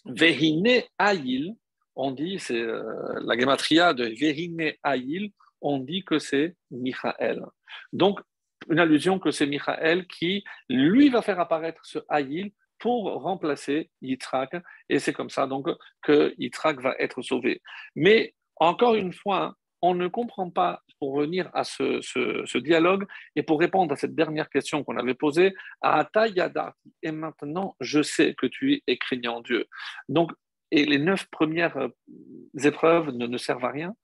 Vehine haïl, on dit, c'est la gematria de Vehine haïl, on dit que c'est Michaël. Donc, une allusion que c'est Michaël qui, lui, va faire apparaître ce haïl pour remplacer Yitzhak. Et c'est comme ça donc que Yitzhak va être sauvé. Mais encore une fois, on ne comprend pas, pour revenir à ce dialogue et pour répondre à cette dernière question qu'on avait posée, à Atayada, et maintenant je sais que tu es craignant Dieu. Donc, et les 9 premières épreuves ne servent à rien.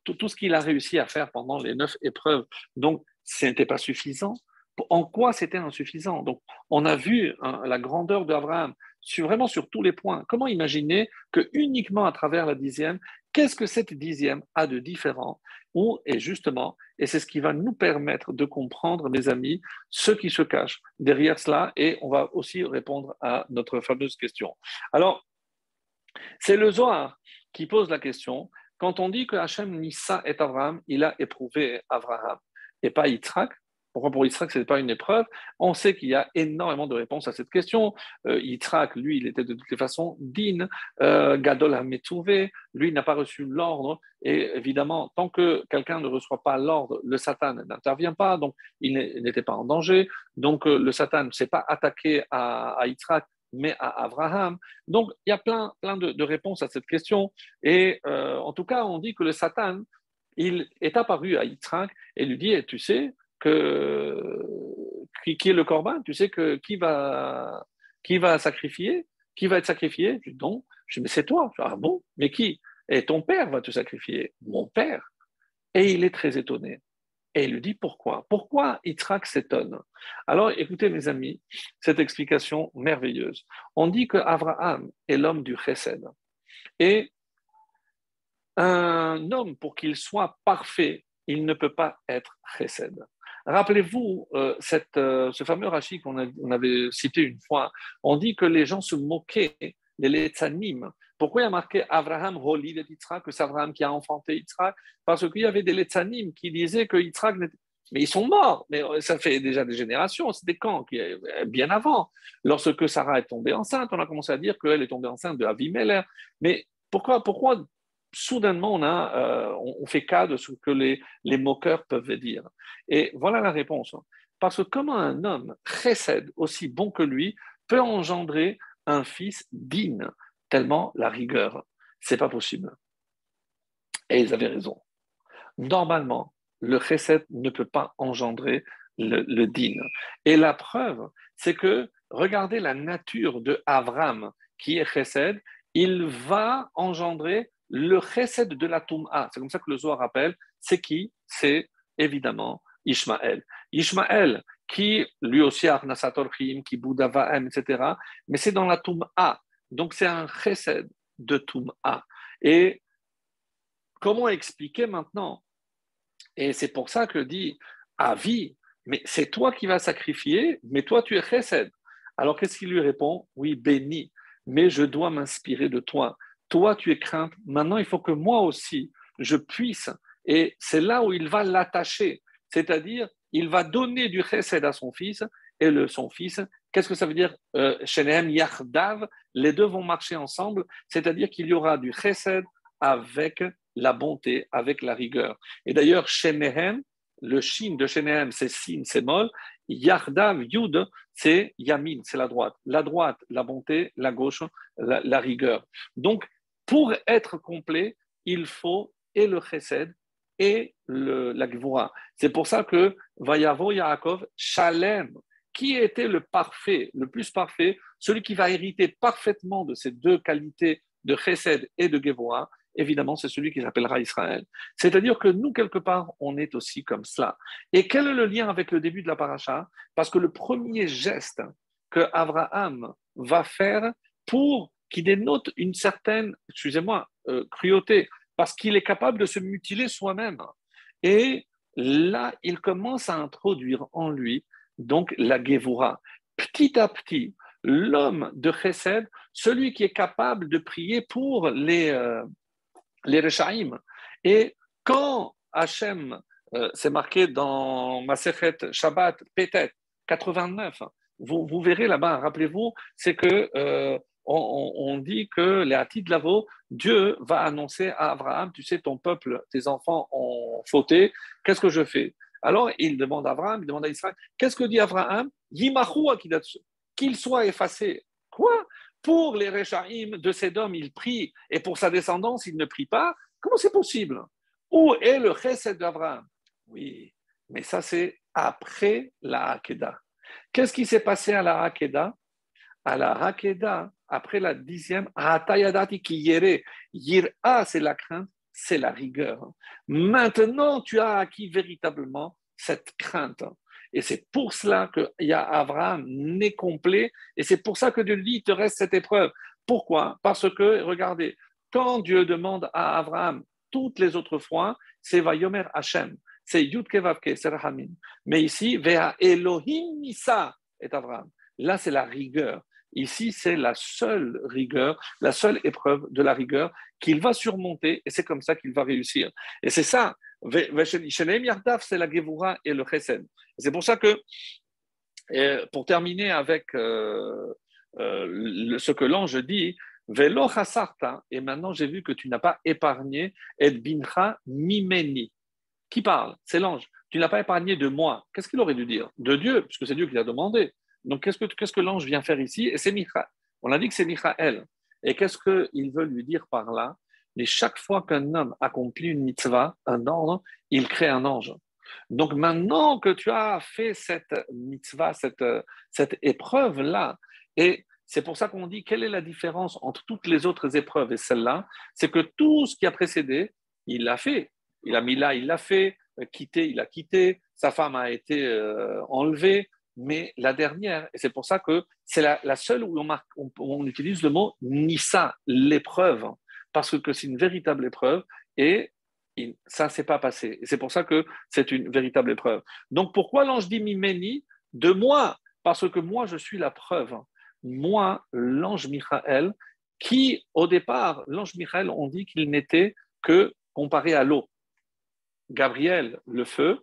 Tout ce qu'il a réussi à faire pendant les 9 épreuves, donc ce n'était pas suffisant. En quoi c'était insuffisant? Donc, on a vu la grandeur d'Abraham vraiment sur tous les points. Comment imaginer que uniquement à travers la 10e, qu'est-ce que cette 10e a de différent? Et justement, et c'est ce qui va nous permettre de comprendre, mes amis, ce qui se cache derrière cela, et on va aussi répondre à notre fameuse question. Alors, c'est le Zohar qui pose la question. Quand on dit que Hachem Nissa et Abraham, il a éprouvé Abraham et pas Yitzhak, Pourquoi pour Yitzhak, ce n'est pas une épreuve? On sait qu'il y a énormément de réponses à cette question. Yitzhak, lui, il était de toutes les façons din, Gadol HaMetzuvé, lui, il n'a pas reçu l'ordre. Et évidemment, tant que quelqu'un ne reçoit pas l'ordre, le Satan n'intervient pas, donc il n'était pas en danger. Donc le Satan ne s'est pas attaqué à Yitzhak, mais à Abraham. Donc il y a plein de réponses à cette question. Et en tout cas, on dit que le Satan, il est apparu à Yitzhak et lui dit, tu sais que qui est le corban, tu sais que qui va sacrifier, qui va être sacrifié? Je dis non. Je dis mais c'est toi. Je dis, ah bon? Mais qui? Et ton père va te sacrifier. Mon père. Et il est très étonné. Et il lui dit pourquoi? Pourquoi Yitzhak s'étonne? Alors écoutez mes amis, cette explication merveilleuse. On dit que Abraham est l'homme du chesed. Et un homme, pour qu'il soit parfait, il ne peut pas être chesed. Rappelez-vous ce fameux Rashi on avait cité une fois. On dit que les gens se moquaient des Letzanim. Pourquoi il y a marqué Abraham Holi de Yitzhak, que c'est Abraham qui a enfanté Yitzhak? Parce qu'il y avait des Letzanim qui disaient que Yitzhak n'était. Mais ils sont morts, mais ça fait déjà des générations. C'était quand? Bien avant. Lorsque Sarah est tombée enceinte, on a commencé à dire qu'elle est tombée enceinte de Avimelech. Mais pourquoi soudainement on fait cas de ce que les moqueurs peuvent dire? Et voilà la réponse. Parce que comment un homme chesed aussi bon que lui peut engendrer un fils digne, tellement la rigueur, c'est pas possible. Et ils avaient raison. Normalement, le chesed ne peut pas engendrer le din. Et la preuve, c'est que regardez la nature de Avram, qui est chesed, il va engendrer le chesed de la Toum'a. C'est comme ça que le Zohar rappelle. C'est qui? C'est évidemment Ishmaël. Ishmaël, qui lui aussi a Arnasator Chim, qui Boudavaem, etc. Mais c'est dans la Toum'a. Donc c'est un chesed de Toum'a. Et comment expliquer maintenant? Et c'est pour ça que dit Avi, mais c'est toi qui vas sacrifier, mais toi tu es chesed. Alors qu'est-ce qu'il lui répond? Oui, béni, mais je dois m'inspirer de toi. Toi tu es crainte. Maintenant il faut que moi aussi je puisse. Et c'est là où il va l'attacher. C'est-à-dire, il va donner du chesed à son fils, et son fils, qu'est-ce que ça veut dire? Shenehem Yachdav, les deux vont marcher ensemble, c'est-à-dire qu'il y aura du chesed avec la bonté, avec la rigueur. Et d'ailleurs, Shenehem, le shin de Shenehem, c'est sin, c'est mol. Yardav, yud, c'est yamin, c'est la droite. La droite, la bonté, la gauche, la rigueur. Donc, pour être complet, il faut et le chesed et la gvura. C'est pour ça que Vayavo Yaakov, Shalem, qui était le parfait, le plus parfait, celui qui va hériter parfaitement de ces deux qualités de chesed et de gvura, évidemment, c'est celui qui s'appellera Israël. C'est-à-dire que nous, quelque part, on est aussi comme cela. Et quel est le lien avec le début de la paracha? Parce que le premier geste que Abraham va faire pour qu'il dénote une certaine, excusez-moi, cruauté, parce qu'il est capable de se mutiler soi-même. Et là, il commence à introduire en lui donc la Gévoura. Petit à petit, l'homme de Chesed, celui qui est capable de prier pour les Rechaïm. Et quand Hachem, c'est marqué dans Masechet Shabbat, peut-être 89, vous verrez là-bas, rappelez-vous, c'est que on dit que les Hatid Lavo, Dieu va annoncer à Abraham, tu sais, ton peuple, tes enfants ont fauté, qu'est-ce que je fais? Alors il demande à Abraham, il demande à Israël, qu'est-ce que dit Abraham? Yimachu Akidatsu, qu'il soit effacé. Quoi? Pour les Rechaïm de Sédom, il prie, et pour sa descendance, il ne prie pas. Comment c'est possible? Où est le chesed d'Abraham? Oui, mais ça, c'est après la Hakeda. Qu'est-ce qui s'est passé à la Hakeda? À la Hakeda, après la 10e, Hatayadati ki yere. Yira, c'est la crainte, c'est la rigueur. Maintenant, tu as acquis véritablement cette crainte. Et c'est pour cela qu'il y a Abraham né complet, et c'est pour ça que Dieu dit, il te reste cette épreuve. Pourquoi? Parce que, regardez, quand Dieu demande à Abraham toutes les autres fois, c'est Vayomer Hashem, c'est Yud Kevavke, c'est Rahamim. Mais ici, Vea Elohim Nissa est Abraham. Là, c'est la rigueur. Ici, c'est la seule rigueur, la seule épreuve de la rigueur qu'il va surmonter et c'est comme ça qu'il va réussir. Et c'est ça, Sheneim Yardav, c'est la Gevura et le Chesed. C'est pour ça que, pour terminer avec ce que l'ange dit, Velo chasarta, et maintenant j'ai vu que tu n'as pas épargné et bincha mimeni. Qui parle? C'est l'ange. Tu n'as pas épargné de moi. Qu'est-ce qu'il aurait dû dire? De Dieu, puisque c'est Dieu qui l'a demandé. Donc qu'est-ce que l'ange vient faire ici? Et c'est Michaël. On a dit que c'est Michaël. Et qu'est-ce qu'il veut lui dire par là? Mais chaque fois qu'un homme accomplit une mitzvah, un ordre, il crée un ange. Donc maintenant que tu as fait cette mitzvah, cette épreuve-là, et c'est pour ça qu'on dit quelle est la différence entre toutes les autres épreuves et celle-là, c'est que tout ce qui a précédé, il l'a fait. Il a mis là, il l'a fait, quitté, il a quitté, sa femme a été enlevée, mais la dernière, et c'est pour ça que c'est la seule où on utilise le mot Nissa, l'épreuve, parce que c'est une véritable épreuve, et ça ne s'est pas passé. Et c'est pour ça que c'est une véritable épreuve. Donc pourquoi l'ange dit Mimeni? De moi, parce que moi je suis la preuve. Moi, l'ange Michaël, qui au départ, l'ange Michaël, on dit qu'il n'était que comparé à l'eau. Gabriel, le feu,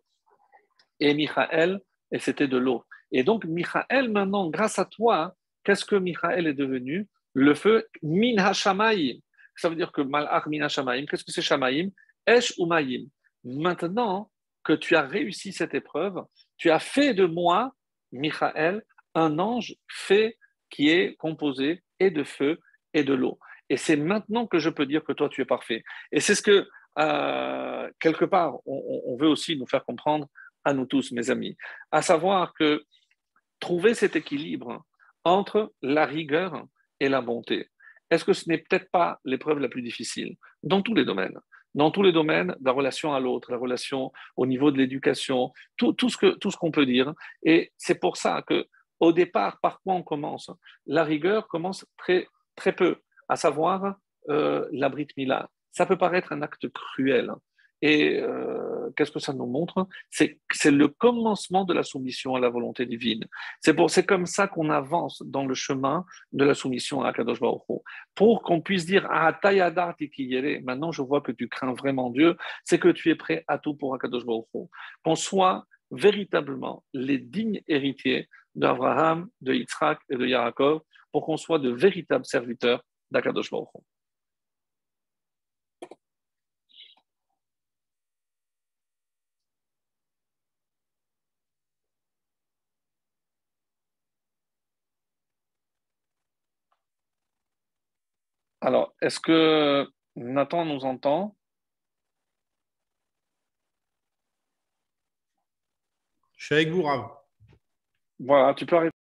et Michaël, et c'était de l'eau. Et donc, Michaël, maintenant, grâce à toi, qu'est-ce que Michaël est devenu? Le feu, min hashamayim. Ça veut dire que malach min hashamayim, qu'est-ce que c'est shamayim? Esh umayim. Maintenant que tu as réussi cette épreuve, tu as fait de moi, Michaël, un ange fait qui est composé et de feu et de l'eau. Et c'est maintenant que je peux dire que toi, tu es parfait. Et c'est ce que, quelque part, on veut aussi nous faire comprendre à nous tous, mes amis, à savoir que trouver cet équilibre entre la rigueur et la bonté, est-ce que ce n'est peut-être pas l'épreuve la plus difficile dans tous les domaines? Dans tous les domaines, de la relation à l'autre, la relation au niveau de l'éducation, tout ce qu'on peut dire. Et c'est pour ça que, au départ, par quoi on commence? La rigueur commence très, très peu, à savoir la Brit Mila. Ça peut paraître un acte cruel. Et qu'est-ce que ça nous montre? C'est le commencement de la soumission à la volonté divine. C'est comme ça qu'on avance dans le chemin de la soumission à Kadosh Baruch Hu. Pour qu'on puisse dire ah tayadar tikiyere, maintenant je vois que tu crains vraiment Dieu, c'est que tu es prêt à tout pour Akadosh Baruch Hu. Qu'on soit véritablement les dignes héritiers d'Abraham, de Yitzhak et de Yaakov, pour qu'on soit de véritables serviteurs d'Akadosh Baruch Hu. Alors, est-ce que Nathan nous entend? Je suis avec vous, Rav. Voilà, tu peux arrêter.